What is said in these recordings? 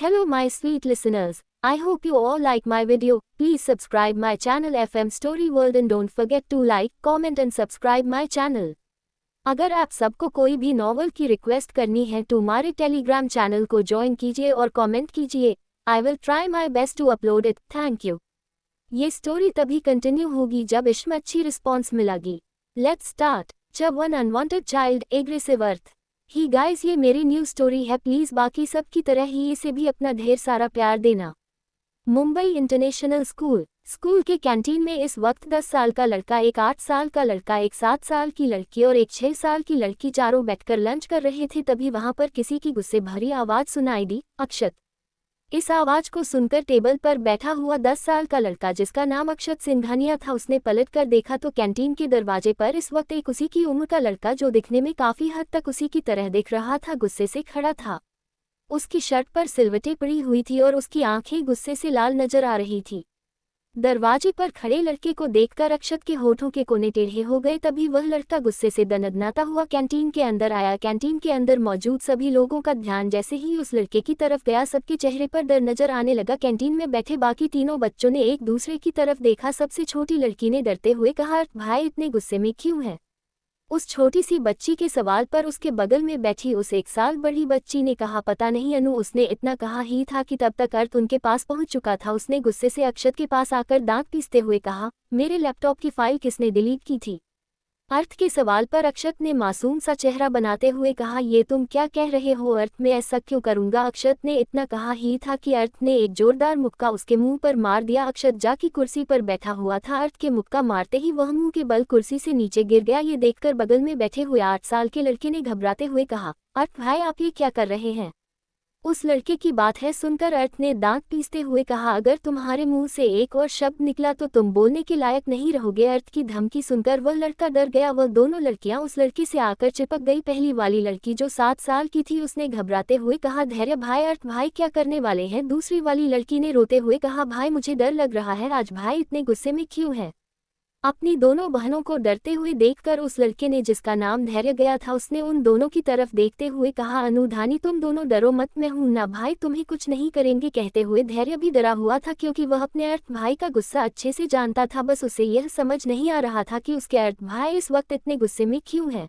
Hello my sweet listeners, I hope you all like my video. Please subscribe my channel FM Story World and don't forget to like, comment and subscribe my channel. अगर आप सबको कोई भी novel की request करनी है तो हमारे टेलीग्राम चैनल को ज्वाइन कीजिए और कमेंट कीजिए. I will try my best to upload it. Thank you. ये स्टोरी तभी कंटिन्यू होगी जब इसमें अच्छी रिस्पॉन्स मिलेगी. Let's start. जब one unwanted child aggressive earth. Hi guys, ये मेरी न्यू स्टोरी है. प्लीज़ बाकी सब की तरह ही इसे भी अपना ढेर सारा प्यार देना. मुंबई इंटरनेशनल स्कूल के कैंटीन में इस वक्त 10 साल का लड़का, एक 8 साल का लड़का, एक 7 साल की लड़की और एक 6 साल की लड़की चारों बैठकर लंच कर रहे थे. तभी वहां पर किसी की गुस्से भरी आवाज सुनाई दी. अक्षत. इस आवाज को सुनकर टेबल पर बैठा हुआ 10 साल का लड़का, जिसका नाम अक्षत सिंघानिया था, उसने पलट कर देखा तो कैंटीन के दरवाजे पर इस वक्त एक उसी की उम्र का लड़का, जो दिखने में काफी हद तक उसी की तरह दिख रहा था, गुस्से से खड़ा था. उसकी शर्ट पर सिलवटें पड़ी हुई थी और उसकी आंखें गुस्से से लाल नजर आ रही थी. दरवाजे पर खड़े लड़के को देखकर अक्षत के होठों के कोने टेढ़े हो गए. तभी वह लड़का गुस्से से दनदनाता हुआ कैंटीन के अंदर आया. कैंटीन के अंदर मौजूद सभी लोगों का ध्यान जैसे ही उस लड़के की तरफ गया, सबके चेहरे पर डर नजर आने लगा. कैंटीन में बैठे बाकी तीनों बच्चों ने एक दूसरे की तरफ देखा. सबसे छोटी लड़की ने डरते हुए कहा, भाई इतने गुस्से में क्यों है? उस छोटी सी बच्ची के सवाल पर उसके बगल में बैठी उस 1 साल बड़ी बच्ची ने कहा, पता नहीं अनु. उसने इतना कहा ही था कि तब तक अर्थ उनके पास पहुंच चुका था. उसने गुस्से से अक्षत के पास आकर दांत पीसते हुए कहा, मेरे लैपटॉप की फाइल किसने डिलीट की थी? अर्थ के सवाल पर अक्षत ने मासूम सा चेहरा बनाते हुए कहा, ये तुम क्या कह रहे हो अर्थ? मैं ऐसा क्यों करूंगा? अक्षत ने इतना कहा ही था कि अर्थ ने एक जोरदार मुक्का उसके मुंह पर मार दिया. अक्षत जाकी कुर्सी पर बैठा हुआ था. अर्थ के मुक्का मारते ही वह मुंह के बल कुर्सी से नीचे गिर गया. ये देखकर बगल में बैठे हुए 8 साल के लड़के ने घबराते हुए कहा, अर्थ भाई आप ये क्या कर रहे हैं? उस लड़के की बात है सुनकर अर्थ ने दांत पीसते हुए कहा, अगर तुम्हारे मुंह से एक और शब्द निकला तो तुम बोलने के लायक नहीं रहोगे. अर्थ की धमकी सुनकर वह लड़का डर गया. वह दोनों लड़कियां उस लड़के से आकर चिपक गई. पहली वाली लड़की जो 7 साल की थी, उसने घबराते हुए कहा, धैर्य भाई. अर्थ भाई क्या करने वाले हैं? दूसरी वाली लड़की ने रोते हुए कहा, भाई मुझे डर लग रहा है. आज भाई इतने गुस्से में क्यों है? अपनी दोनों बहनों को डरते हुए देखकर उस लड़के ने, जिसका नाम धैर्य गया था, उसने उन दोनों की तरफ देखते हुए कहा, अनुधानी तुम दोनों डरो मत, मैं हूं ना भाई, तुम्हें कुछ नहीं करेंगे. कहते हुए धैर्य भी डरा हुआ था, क्योंकि वह अपने अर्थ भाई का गुस्सा अच्छे से जानता था. बस उसे यह समझ नहीं आ रहा था कि उसके अर्थ भाई इस वक्त इतने गुस्से में क्यों है.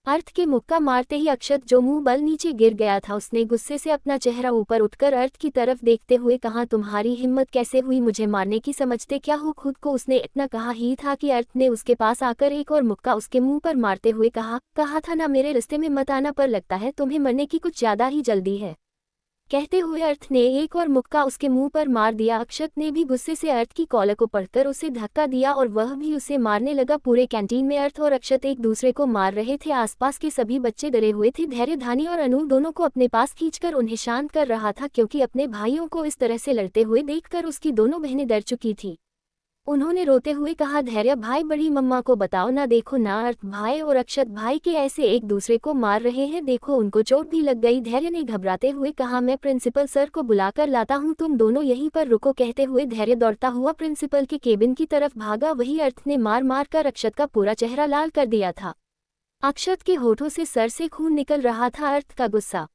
अर्थ के मुक्का मारते ही अक्षत, जो मुंह बल नीचे गिर गया था, उसने गुस्से से अपना चेहरा ऊपर उठकर अर्थ की तरफ देखते हुए कहा, तुम्हारी हिम्मत कैसे हुई मुझे मारने की? समझते क्या हो खुद को? उसने इतना कहा ही था कि अर्थ ने उसके पास आकर एक और मुक्का उसके मुंह पर मारते हुए कहा था ना मेरे रास्ते में मत आना, पर लगता है तुम्हें मरने की कुछ ज्यादा ही जल्दी है. कहते हुए अर्थ ने एक और मुक्का उसके मुंह पर मार दिया. अक्षत ने भी गुस्से से अर्थ की कॉलर को पकड़कर उसे धक्का दिया और वह भी उसे मारने लगा. पूरे कैंटीन में अर्थ और अक्षत एक दूसरे को मार रहे थे. आसपास के सभी बच्चे डरे हुए थे. धैर्य, धानी और अनु दोनों को अपने पास खींचकर उन्हें शांत कर रहा था, क्योंकि अपने भाइयों को इस तरह से लड़ते हुए देखकर उसकी दोनों बहनें डर चुकी थी. उन्होंने रोते हुए कहा, धैर्य भाई बड़ी मम्मा को बताओ ना, देखो ना अर्थ भाई और अक्षत भाई के ऐसे एक दूसरे को मार रहे हैं, देखो उनको चोट भी लग गई. धैर्य ने घबराते हुए कहा, मैं प्रिंसिपल सर को बुलाकर लाता हूँ, तुम दोनों यहीं पर रुको. कहते हुए धैर्य दौड़ता हुआ प्रिंसिपल के केबिन की तरफ भागा. वही अर्थ ने मार मार कर अक्षत का पूरा चेहरा लाल कर दिया था. अक्षत के होठों से सर से खून निकल रहा था. अर्थ का गुस्सा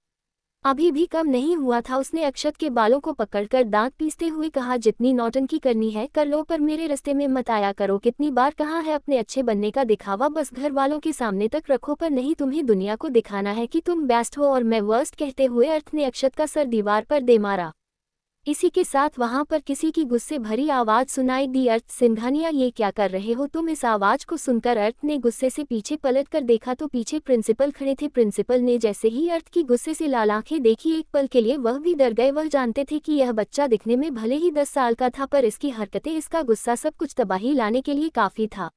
अभी भी कम नहीं हुआ था. उसने अक्षत के बालों को पकड़कर दांत पीसते हुए कहा, जितनी नौटंकी करनी है कर लो, पर मेरे रास्ते में मत आया करो. कितनी बार कहा है अपने अच्छे बनने का दिखावा बस घर वालों के सामने तक रखो, पर नहीं, तुम्हें दुनिया को दिखाना है कि तुम बेस्ट हो और मैं वर्स्ट. कहते हुए अर्थ ने अक्षत का सर दीवार पर दे मारा. इसी के साथ वहां पर किसी की गुस्से भरी आवाज सुनाई दी, अर्थ सिंघानिया ये क्या कर रहे हो तुम? इस आवाज को सुनकर अर्थ ने गुस्से से पीछे पलटकर देखा तो पीछे प्रिंसिपल खड़े थे. प्रिंसिपल ने जैसे ही अर्थ की गुस्से से लाल आंखें देखी, एक पल के लिए वह भी डर गए. वह जानते थे कि यह बच्चा दिखने में भले ही 10 साल का था, पर इसकी हरकतें, इसका गुस्सा सब कुछ तबाही लाने के लिए काफी था.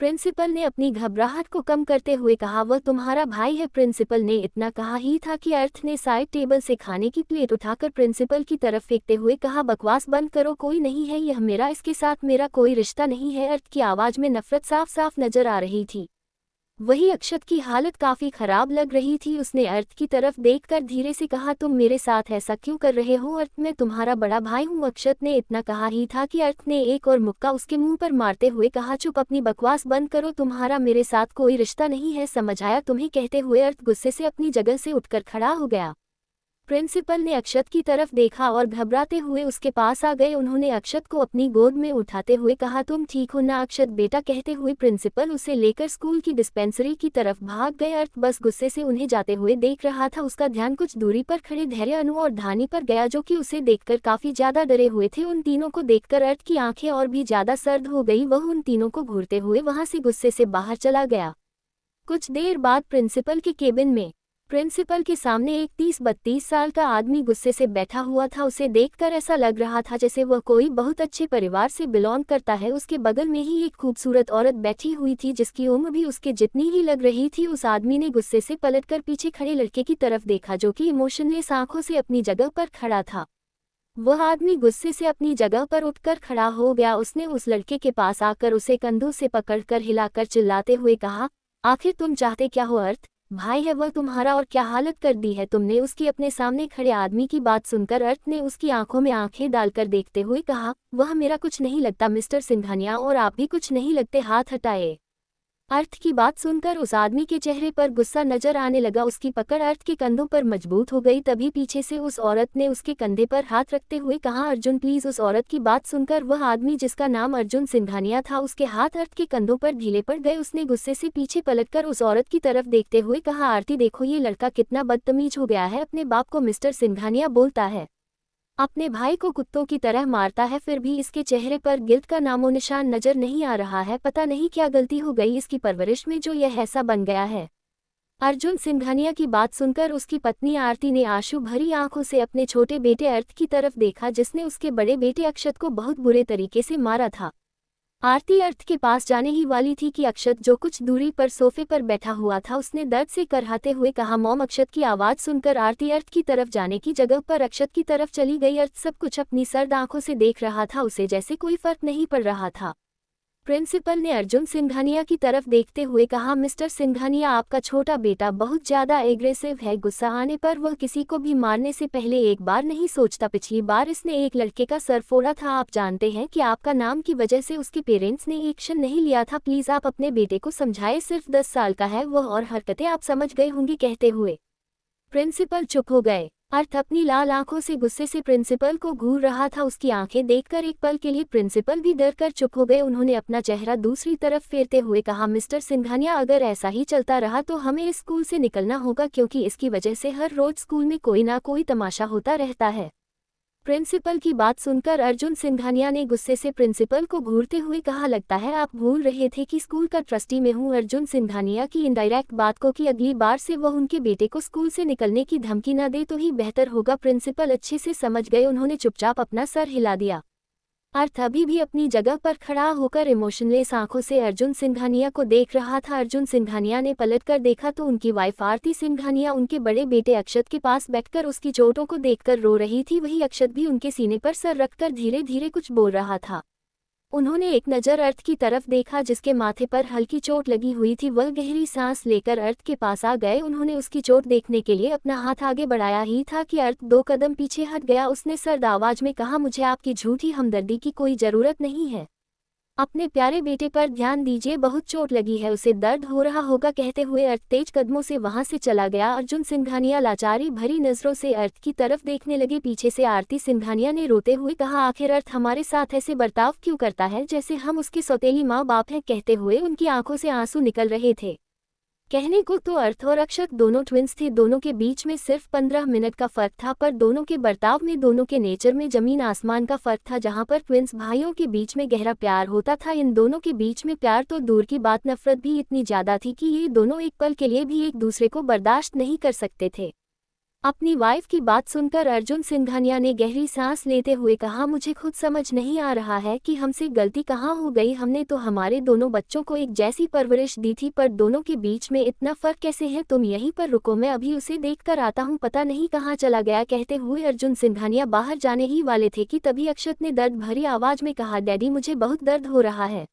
प्रिंसिपल ने अपनी घबराहट को कम करते हुए कहा, वह तुम्हारा भाई है. प्रिंसिपल ने इतना कहा ही था कि अर्थ ने साइड टेबल से खाने की प्लेट उठाकर प्रिंसिपल की तरफ फेंकते हुए कहा, बकवास बंद करो, कोई नहीं है यह मेरा, इसके साथ मेरा कोई रिश्ता नहीं है. अर्थ की आवाज में नफरत साफ साफ नजर आ रही थी. वही अक्षत की हालत काफी खराब लग रही थी. उसने अर्थ की तरफ देखकर धीरे से कहा, तुम मेरे साथ ऐसा क्यों कर रहे हो? अर्थ, मैं तुम्हारा बड़ा भाई हूँ. अक्षत ने इतना कहा ही था कि अर्थ ने एक और मुक्का उसके मुंह पर मारते हुए कहा, चुप, अपनी बकवास बंद करो, तुम्हारा मेरे साथ कोई रिश्ता नहीं है, समझ आया तुम्हें? कहते हुए अर्थ गुस्से से अपनी जगह से उठकर खड़ा हो गया. प्रिंसिपल ने अक्षत की तरफ देखा और घबराते हुए उसके पास आ गए। उन्होंने अक्षत को अपनी गोद में उठाते हुए कहा, तुम ठीक हो ना अक्षत बेटा? कहते हुए प्रिंसिपल उसे लेकर स्कूल की डिस्पेंसरी की तरफ भाग गए। अर्थ बस गुस्से से उन्हें जाते हुए देख रहा था। उसका ध्यान कुछ दूरी पर खड़े धैर्य, अनु और धानी पर गया, जो कि उसे देखकर काफी ज्यादा डरे हुए थे। उन तीनों को देखकर अर्थ की आंखें और भी ज्यादा सर्द हो गई। वह उन तीनों को घूरते हुए वहां से गुस्से से बाहर चला गया। कुछ देर बाद प्रिंसिपल के केबिन में प्रिंसिपल के सामने एक 30-32 साल का आदमी गुस्से से बैठा हुआ था। उसे देखकर ऐसा लग रहा था जैसे वह कोई बहुत अच्छे परिवार से बिलोंग करता है। उसके बगल में ही एक खूबसूरत औरत बैठी हुई थी जिसकी उम्र भी उसके जितनी ही लग रही थी। उस आदमी ने गुस्से से पलटकर पीछे खड़े लड़के की तरफ देखा जो कि इमोशनलेस आंखों से अपनी जगह पर खड़ा था। वह आदमी गुस्से से अपनी जगह पर उठकर खड़ा हो गया। उसने उस लड़के के पास आकर उसे कंधों से पकड़कर हिलाकर चिल्लाते हुए कहा, आखिर तुम चाहते क्या हो? अर्थ भाई है वह तुम्हारा और क्या हालत कर दी है तुमने? उसकी अपने सामने खड़े आदमी की बात सुनकर अर्थ ने उसकी आंखों में आंखें डालकर देखते हुए कहा, वह मेरा कुछ नहीं लगता मिस्टर सिंघानिया, और आप भी कुछ नहीं लगते। हाथ हटाए। अर्थ की बात सुनकर उस आदमी के चेहरे पर गुस्सा नजर आने लगा। उसकी पकड़ अर्थ के कंधों पर मजबूत हो गई। तभी पीछे से उस औरत ने उसके कंधे पर हाथ रखते हुए कहा, अर्जुन प्लीज। उस औरत की बात सुनकर वह आदमी जिसका नाम अर्जुन सिंघानिया था, उसके हाथ अर्थ के कंधों पर ढीले पड़ गए। उसने गुस्से से पीछे पलटकर उस औरत की तरफ देखते हुए कहा, आरती देखो ये लड़का कितना बदतमीज हो गया है, अपने बाप को मिस्टर सिंघानिया बोलता है, अपने भाई को कुत्तों की तरह मारता है, फिर भी इसके चेहरे पर गिल्ट का नामो निशान नजर नहीं आ रहा है। पता नहीं क्या गलती हो गई इसकी परवरिश में जो यह ऐसा बन गया है। अर्जुन सिंघानिया की बात सुनकर उसकी पत्नी आरती ने आंसू भरी आंखों से अपने छोटे बेटे अर्थ की तरफ देखा जिसने उसके बड़े बेटे अक्षत को बहुत बुरे तरीके से मारा था। आरती अर्थ के पास जाने ही वाली थी कि अक्षत जो कुछ दूरी पर सोफे पर बैठा हुआ था उसने दर्द से करहाते हुए कहा, मॉम। अक्षत की आवाज सुनकर आरती अर्थ की तरफ जाने की जगह पर अक्षत की तरफ चली गई। अर्थ सब कुछ अपनी सर्द आंखों से देख रहा था, उसे जैसे कोई फर्क नहीं पड़ रहा था। प्रिंसिपल ने अर्जुन सिंघानिया की तरफ देखते हुए कहा, मिस्टर सिंघानिया आपका छोटा बेटा बहुत ज्यादा एग्रेसिव है। गुस्सा आने पर वह किसी को भी मारने से पहले एक बार नहीं सोचता। पिछली बार इसने एक लड़के का सर फोड़ा था। आप जानते हैं कि आपका नाम की वजह से उसके पेरेंट्स ने एक्शन नहीं लिया था। प्लीज आप अपने बेटे को समझाएं, सिर्फ 10 साल का है वह और हरकतें आप समझ गए होंगे। कहते हुए प्रिंसिपल चुप हो गए। अर्थ अपनी लाल आंखों से गुस्से से प्रिंसिपल को घूर रहा था। उसकी आंखें देखकर एक पल के लिए प्रिंसिपल भी डर कर चुप हो गए। उन्होंने अपना चेहरा दूसरी तरफ फेरते हुए कहा, मिस्टर सिंघानिया अगर ऐसा ही चलता रहा तो हमें इस स्कूल से निकलना होगा, क्योंकि इसकी वजह से हर रोज स्कूल में कोई ना कोई तमाशा होता रहता है। प्रिंसिपल की बात सुनकर अर्जुन सिंघानिया ने गुस्से से प्रिंसिपल को घूरते हुए कहा, लगता है आप भूल रहे थे कि स्कूल का ट्रस्टी मैं हूं। अर्जुन सिंघानिया की इनडायरेक्ट बात को कि अगली बार से वह उनके बेटे को स्कूल से निकलने की धमकी न दे तो ही बेहतर होगा। प्रिंसिपल अच्छे से समझ गए। उन्होंने चुपचाप अपना सर हिला दिया। अर्थ अभी भी अपनी जगह पर खड़ा होकर इमोशनलेस आंखों से अर्जुन सिंघानिया को देख रहा था। अर्जुन सिंघानिया ने पलटकर देखा तो उनकी वाइफ आरती सिंघानिया उनके बड़े बेटे अक्षत के पास बैठकर उसकी चोटों को देखकर रो रही थी। वही अक्षत भी उनके सीने पर सर रखकर धीरे धीरे कुछ बोल रहा था। उन्होंने एक नज़र अर्थ की तरफ देखा जिसके माथे पर हल्की चोट लगी हुई थी। वह गहरी सांस लेकर अर्थ के पास आ गए। उन्होंने उसकी चोट देखने के लिए अपना हाथ आगे बढ़ाया ही था कि अर्थ 2 कदम पीछे हट गया। उसने सर्द आवाज में कहा, मुझे आपकी झूठी हमदर्दी की कोई जरूरत नहीं है। अपने प्यारे बेटे पर ध्यान दीजिए, बहुत चोट लगी है, उसे दर्द हो रहा होगा। कहते हुए अर्थ तेज कदमों से वहां से चला गया। अर्जुन सिंघानिया लाचारी भरी नजरों से अर्थ की तरफ देखने लगे। पीछे से आरती सिंघानिया ने रोते हुए कहा, आखिर अर्थ हमारे साथ ऐसे बर्ताव क्यों करता है जैसे हम उसके सौतेली माँ बाप हैं। कहते हुए उनकी आंखों से आंसू निकल रहे थे। कहने को तो अर्थ और अक्षत दोनों ट्विंस थे। दोनों के बीच में सिर्फ 15 मिनट का फर्क था, पर दोनों के बर्ताव में, दोनों के नेचर में जमीन आसमान का फर्क था। जहां पर ट्विंस भाइयों के बीच में गहरा प्यार होता था, इन दोनों के बीच में प्यार तो दूर की बात, नफरत भी इतनी ज्यादा थी कि ये दोनों एक पल के लिए भी एक दूसरे को बर्दाश्त नहीं कर सकते थे। अपनी वाइफ की बात सुनकर अर्जुन सिंघानिया ने गहरी सांस लेते हुए कहा, मुझे खुद समझ नहीं आ रहा है कि हमसे गलती कहाँ हो गई। हमने तो हमारे दोनों बच्चों को एक जैसी परवरिश दी थी, पर दोनों के बीच में इतना फर्क कैसे है। तुम यहीं पर रुको, मैं अभी उसे देख कर आता हूँ, पता नहीं कहाँ चला गया। कहते हुए अर्जुन सिंघानिया बाहर जाने ही वाले थे कि तभी अक्षत ने दर्द भरी आवाज में कहा, डैडी मुझे बहुत दर्द हो रहा है।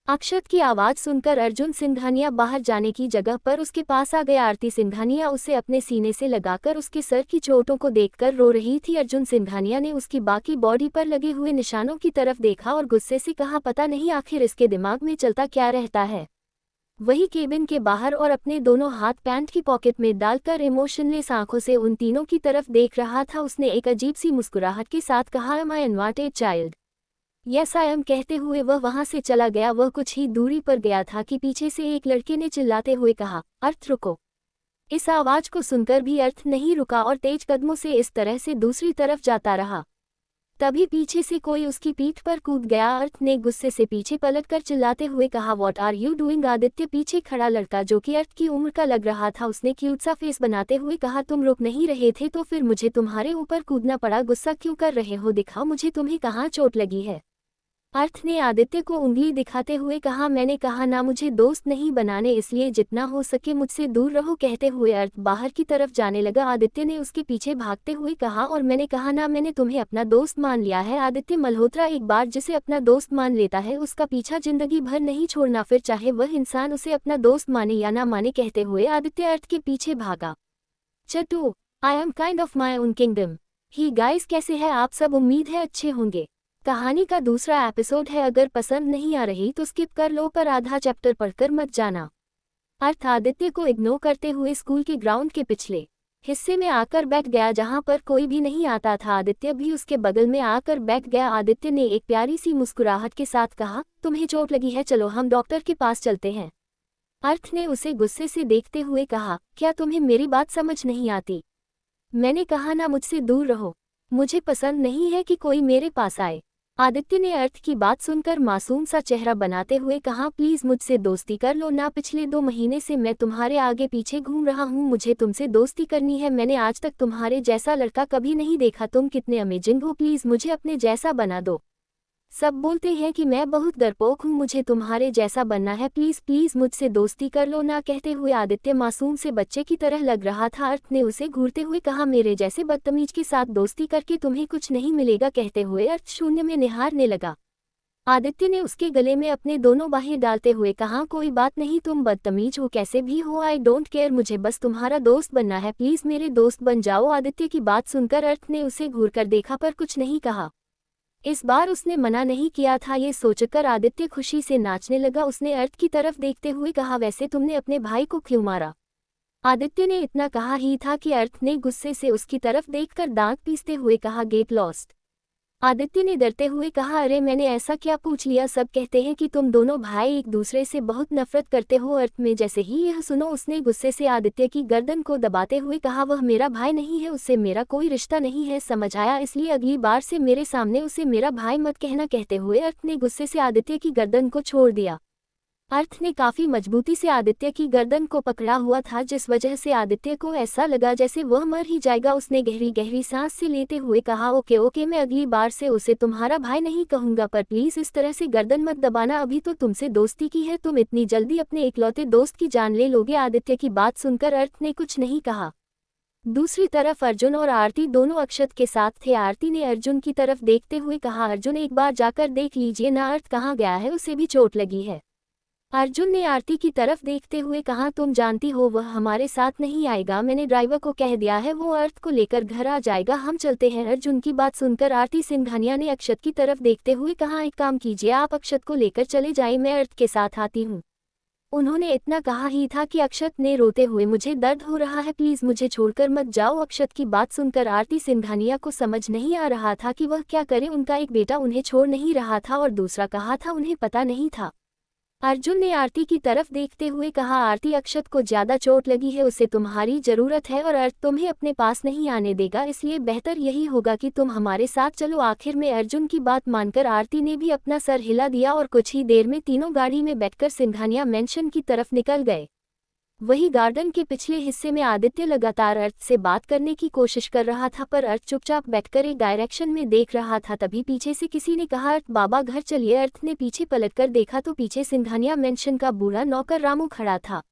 अक्षत की आवाज सुनकर अर्जुन सिंघानिया बाहर जाने की जगह पर उसके पास आ गया। आरती सिंघानिया उसे अपने सीने से लगाकर उसके सर की चोटों को देखकर रो रही थी। अर्जुन सिंघानिया ने उसकी बाकी बॉडी पर लगे हुए निशानों की तरफ देखा और गुस्से से कहा, पता नहीं आखिर इसके दिमाग में चलता क्या रहता है। वही केबिन के बाहर और अपने दोनों हाथ पैंट की पॉकेट में डालकर इमोशनलेस आंखों से उन तीनों की तरफ देख रहा था। उसने एक अजीब सी मुस्कुराहट के साथ कहा, am I unwanted child? Yes I am, कहते हुए वह वहां से चला गया। वह कुछ ही दूरी पर गया था कि पीछे से एक लड़के ने चिल्लाते हुए कहा, अर्थ रुको। इस आवाज को सुनकर भी अर्थ नहीं रुका और तेज कदमों से इस तरह से दूसरी तरफ जाता रहा। तभी पीछे से कोई उसकी पीठ पर कूद गया। अर्थ ने गुस्से से पीछे पलटकर चिल्लाते हुए कहा, what are you doing? Aditya पीछे खड़ा लड़का जो कि अर्थ की उम्र का लग रहा था, उसने क्यूट सा फेस बनाते हुए कहा, तुम रुक नहीं रहे थे तो फिर मुझे तुम्हारे ऊपर कूदना पड़ा। गुस्सा क्यों कर रहे हो? दिखाओ मुझे तुम्हें कहाँ चोट लगी है। अर्थ ने आदित्य को उंगली दिखाते हुए कहा, मैंने कहा ना मुझे दोस्त नहीं बनाने, इसलिए जितना हो सके मुझसे दूर रहो। कहते हुए अर्थ बाहर की तरफ जाने लगा। आदित्य ने उसके पीछे भागते हुए कहा, और मैंने कहा ना, मैंने तुम्हें अपना दोस्त मान लिया है। आदित्य मल्होत्रा एक बार जिसे अपना दोस्त मान लेता है उसका पीछा जिंदगी भर नहीं छोड़ना, फिर चाहे वह इंसान उसे अपना दोस्त माने या ना माने। कहते हुए आदित्य अर्थ के पीछे भागा। चटू, I am kind of my own kingdom. Hi guys, कैसे है आप सब? उम्मीद है अच्छे होंगे। कहानी का दूसरा एपिसोड है, अगर पसंद नहीं आ रही तो स्किप कर लो, पर आधा चैप्टर पढ़कर मत जाना। अर्थ आदित्य को इग्नोर करते हुए स्कूल के ग्राउंड के पिछले हिस्से में आकर बैठ गया जहां पर कोई भी नहीं आता था। आदित्य भी उसके बगल में आकर बैठ गया। आदित्य ने एक प्यारी सी मुस्कुराहट के साथ कहा, तुम्हें चोट लगी है, चलो हम डॉक्टर के पास चलते हैं। अर्थ ने उसे गुस्से से देखते हुए कहा, क्या तुम्हें मेरी बात समझ नहीं आती? मैंने कहा ना, मुझसे दूर रहो। मुझे पसंद नहीं है कि कोई मेरे पास आए। आदित्य ने अर्थ की बात सुनकर मासूम सा चेहरा बनाते हुए कहा, प्लीज मुझसे दोस्ती कर लो ना। पिछले 2 महीने से मैं तुम्हारे आगे पीछे घूम रहा हूँ, मुझे तुमसे दोस्ती करनी है। मैंने आज तक तुम्हारे जैसा लड़का कभी नहीं देखा। तुम कितने अमेजिंग हो, प्लीज मुझे अपने जैसा बना दो। सब बोलते हैं कि मैं बहुत डरपोक हूँ, मुझे तुम्हारे जैसा बनना है, प्लीज प्लीज मुझसे दोस्ती कर लो ना। कहते हुए आदित्य मासूम से बच्चे की तरह लग रहा था। अर्थ ने उसे घूरते हुए कहा, मेरे जैसे बदतमीज के साथ दोस्ती करके तुम्हें कुछ नहीं मिलेगा। कहते हुए अर्थ शून्य में निहारने लगा। आदित्य ने उसके गले में अपने दोनों बाहें डालते हुए कहा, कोई बात नहीं, तुम बदतमीज हो कैसे भी हो, आई डोंट केयर, मुझे बस तुम्हारा दोस्त बनना है, प्लीज मेरे दोस्त बन जाओ। आदित्य की बात सुनकर अर्थ ने उसे घूरकर देखा पर कुछ नहीं कहा। इस बार उसने मना नहीं किया था। ये सोचकर आदित्य खुशी से नाचने लगा। उसने अर्थ की तरफ देखते हुए कहा, वैसे तुमने अपने भाई को क्यों मारा? आदित्य ने इतना कहा ही था कि अर्थ ने गुस्से से उसकी तरफ देखकर दांत पीसते हुए कहा, गेट लॉस्ट। आदित्य ने डरते हुए कहा, अरे मैंने ऐसा क्या पूछ लिया? सब कहते हैं कि तुम दोनों भाई एक दूसरे से बहुत नफरत करते हो। अर्थ में जैसे ही यह सुनो उसने गुस्से से आदित्य की गर्दन को दबाते हुए कहा, वह मेरा भाई नहीं है, उससे मेरा कोई रिश्ता नहीं है, समझ आया? इसलिए अगली बार से मेरे सामने उसे मेरा भाई मत कहना। कहते हुए अर्थ ने गुस्से से आदित्य की गर्दन को छोड़ दिया। अर्थ ने काफी मजबूती से आदित्य की गर्दन को पकड़ा हुआ था, जिस वजह से आदित्य को ऐसा लगा जैसे वह मर ही जाएगा। उसने गहरी गहरी सांस से लेते हुए कहा, ओके ओके, मैं अगली बार से उसे तुम्हारा भाई नहीं कहूंगा, पर प्लीज इस तरह से गर्दन मत दबाना। अभी तो तुमसे दोस्ती की है, तुम इतनी जल्दी अपने इकलौते दोस्त की जान ले लोगे? आदित्य की बात सुनकर अर्थ ने कुछ नहीं कहा। दूसरी तरफ अर्जुन और आरती दोनों अक्षत के साथ थे। आरती ने अर्जुन की तरफ देखते हुए कहा, अर्जुन एक बार जाकर देख लीजिए ना, अर्थ कहाँ गया है, उसे भी चोट लगी है। अर्जुन ने आरती की तरफ देखते हुए कहा, तुम जानती हो वह हमारे साथ नहीं आएगा, मैंने ड्राइवर को कह दिया है, वो अर्थ को लेकर घर आ जाएगा, हम चलते हैं। अर्जुन की बात सुनकर आरती सिंघानिया ने अक्षत की तरफ देखते हुए कहा, एक काम कीजिए, आप अक्षत को लेकर चले जाइए, मैं अर्थ के साथ आती हूँ। उन्होंने इतना कहा ही था कि अक्षत ने रोते हुए, मुझे दर्द हो रहा है, प्लीज मुझे छोड़कर मत जाओ। अक्षत की बात सुनकर आरती सिंघानिया को समझ नहीं आ रहा था कि वह क्या करे। उनका एक बेटा उन्हें छोड़ नहीं रहा था और दूसरा कहा था उन्हें पता नहीं था। अर्जुन ने आरती की तरफ देखते हुए कहा, आरती अक्षत को ज्यादा चोट लगी है, उसे तुम्हारी जरूरत है और अर्थ तुम्हें अपने पास नहीं आने देगा, इसलिए बेहतर यही होगा कि तुम हमारे साथ चलो। आखिर में अर्जुन की बात मानकर आरती ने भी अपना सर हिला दिया और कुछ ही देर में तीनों गाड़ी में बैठकर सिंघानिया मेंशन की तरफ निकल गए। वही गार्डन के पिछले हिस्से में आदित्य लगातार अर्थ से बात करने की कोशिश कर रहा था, पर अर्थ चुपचाप बैठकर एक डायरेक्शन में देख रहा था। तभी पीछे से किसी ने कहा, अर्थ बाबा घर चलिए। अर्थ ने पीछे पलटकर देखा तो पीछे सिंघानिया मेंशन का बूढ़ा नौकर रामू खड़ा था।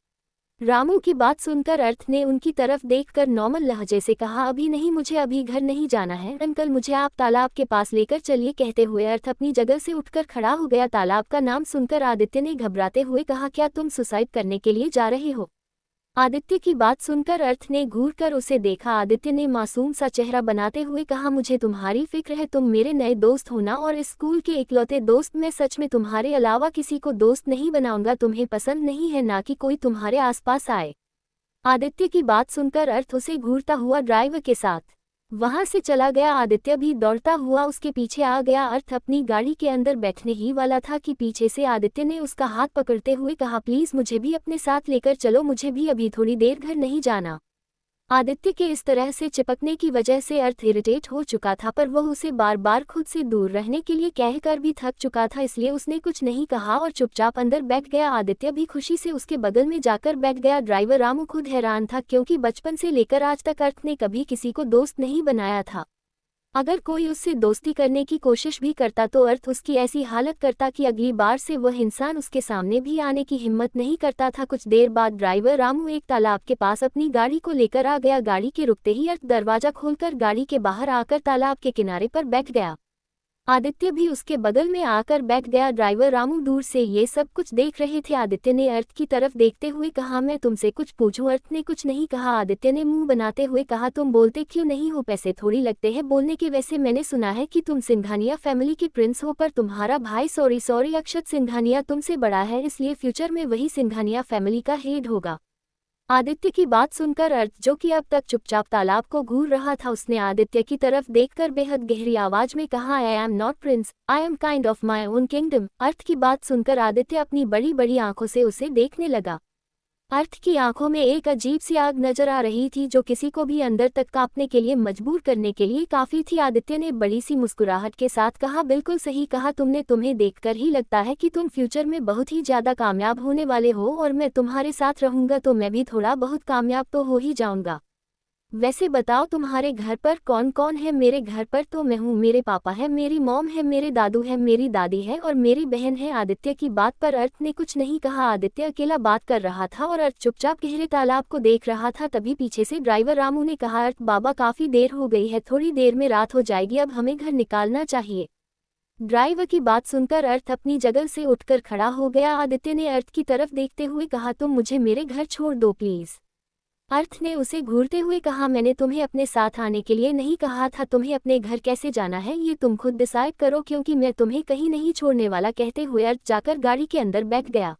रामू की बात सुनकर अर्थ ने उनकी तरफ देखकर नॉर्मल लहजे से कहा, अभी नहीं, मुझे अभी घर नहीं जाना है अंकल, मुझे आप तालाब के पास लेकर चलिए। कहते हुए अर्थ अपनी जगह से उठकर खड़ा हो गया। तालाब का नाम सुनकर आदित्य ने घबराते हुए कहा, क्या तुम सुसाइड करने के लिए जा रहे हो? आदित्य की बात सुनकर अर्थ ने घूर कर उसे देखा। आदित्य ने मासूम सा चेहरा बनाते हुए कहा, मुझे तुम्हारी फिक्र है, तुम मेरे नए दोस्त हो ना, और इस स्कूल के इकलौते दोस्त। मैं सच में तुम्हारे अलावा किसी को दोस्त नहीं बनाऊंगा। तुम्हें पसंद नहीं है ना कि कोई तुम्हारे आसपास आए। आदित्य की बात सुनकर अर्थ उसे घूरता हुआ ड्राइवर के साथ वहां से चला गया। आदित्य भी दौड़ता हुआ उसके पीछे आ गया। अर्थ अपनी गाड़ी के अंदर बैठने ही वाला था कि पीछे से आदित्य ने उसका हाथ पकड़ते हुए कहा, प्लीज मुझे भी अपने साथ लेकर चलो, मुझे भी अभी थोड़ी देर घर नहीं जाना। आदित्य के इस तरह से चिपकने की वजह से अर्थ इरिटेट हो चुका था, पर वह उसे बार बार खुद से दूर रहने के लिए कहकर भी थक चुका था, इसलिए उसने कुछ नहीं कहा और चुपचाप अंदर बैठ गया। आदित्य भी खुशी से उसके बगल में जाकर बैठ गया। ड्राइवर रामू खुद हैरान था, क्योंकि बचपन से लेकर आज तक अर्थ ने कभी किसी को दोस्त नहीं बनाया था। अगर कोई उससे दोस्ती करने की कोशिश भी करता तो अर्थ उसकी ऐसी हालत करता कि अगली बार से वह इंसान उसके सामने भी आने की हिम्मत नहीं करता था। कुछ देर बाद ड्राइवर रामू एक तालाब के पास अपनी गाड़ी को लेकर आ गया। गाड़ी के रुकते ही अर्थ दरवाजा खोलकर गाड़ी के बाहर आकर तालाब के किनारे पर बैठ गया। आदित्य भी उसके बगल में आकर बैठ गया। ड्राइवर रामू दूर से ये सब कुछ देख रहे थे। आदित्य ने अर्थ की तरफ देखते हुए कहा, मैं तुमसे कुछ पूछूं? अर्थ ने कुछ नहीं कहा। आदित्य ने मुंह बनाते हुए कहा, तुम बोलते क्यों नहीं हो? पैसे थोड़ी लगते हैं बोलने के। वैसे मैंने सुना है कि तुम सिंघानिया फैमिली के प्रिंस हो, पर तुम्हारा भाई सॉरी अक्षत सिंघानिया तुमसे बड़ा है, इसलिए फ्यूचर में वही सिंघानिया फैमिली का हेड होगा। आदित्य की बात सुनकर अर्थ, जो कि अब तक चुपचाप तालाब को घूर रहा था, उसने आदित्य की तरफ देखकर बेहद गहरी आवाज में कहा, I am not prince, I am kind of my own kingdom. Arth की बात सुनकर आदित्य अपनी बड़ी बड़ी आंखों से उसे देखने लगा। अर्थ की आंखों में एक अजीब सी आग नजर आ रही थी, जो किसी को भी अंदर तक कांपने के लिए मजबूर करने के लिए काफी थी। आदित्य ने बड़ी सी मुस्कुराहट के साथ कहा, बिल्कुल सही कहा तुमने, तुम्हें देखकर ही लगता है कि तुम फ्यूचर में बहुत ही ज्यादा कामयाब होने वाले हो, और मैं तुम्हारे साथ रहूंगा तो मैं भी थोड़ा बहुत कामयाब तो हो ही जाऊंगा। वैसे बताओ तुम्हारे घर पर कौन कौन है? मेरे घर पर तो मैं हूँ, मेरे पापा है, मेरी मॉम है, मेरे दादू है, मेरी दादी है और मेरी बहन है। आदित्य की बात पर अर्थ ने कुछ नहीं कहा। आदित्य अकेला बात कर रहा था और अर्थ चुपचाप गहरे तालाब को देख रहा था। तभी पीछे से ड्राइवर रामू ने कहा, अर्थ बाबा काफी देर हो गई है, थोड़ी देर में रात हो जाएगी, अब हमें घर निकालना चाहिए। ड्राइवर की बात सुनकर अर्थ अपनी जगह से उठकर खड़ा हो गया। आदित्य ने अर्थ की तरफ देखते हुए कहा, तुम मुझे मेरे घर छोड़ दो प्लीज। अर्थ ने उसे घूरते हुए कहा, मैंने तुम्हें अपने साथ आने के लिए नहीं कहा था, तुम्हें अपने घर कैसे जाना है ये तुम खुद डिसाइड करो, क्योंकि मैं तुम्हें कहीं नहीं छोड़ने वाला। कहते हुए अर्थ जाकर गाड़ी के अंदर बैठ गया।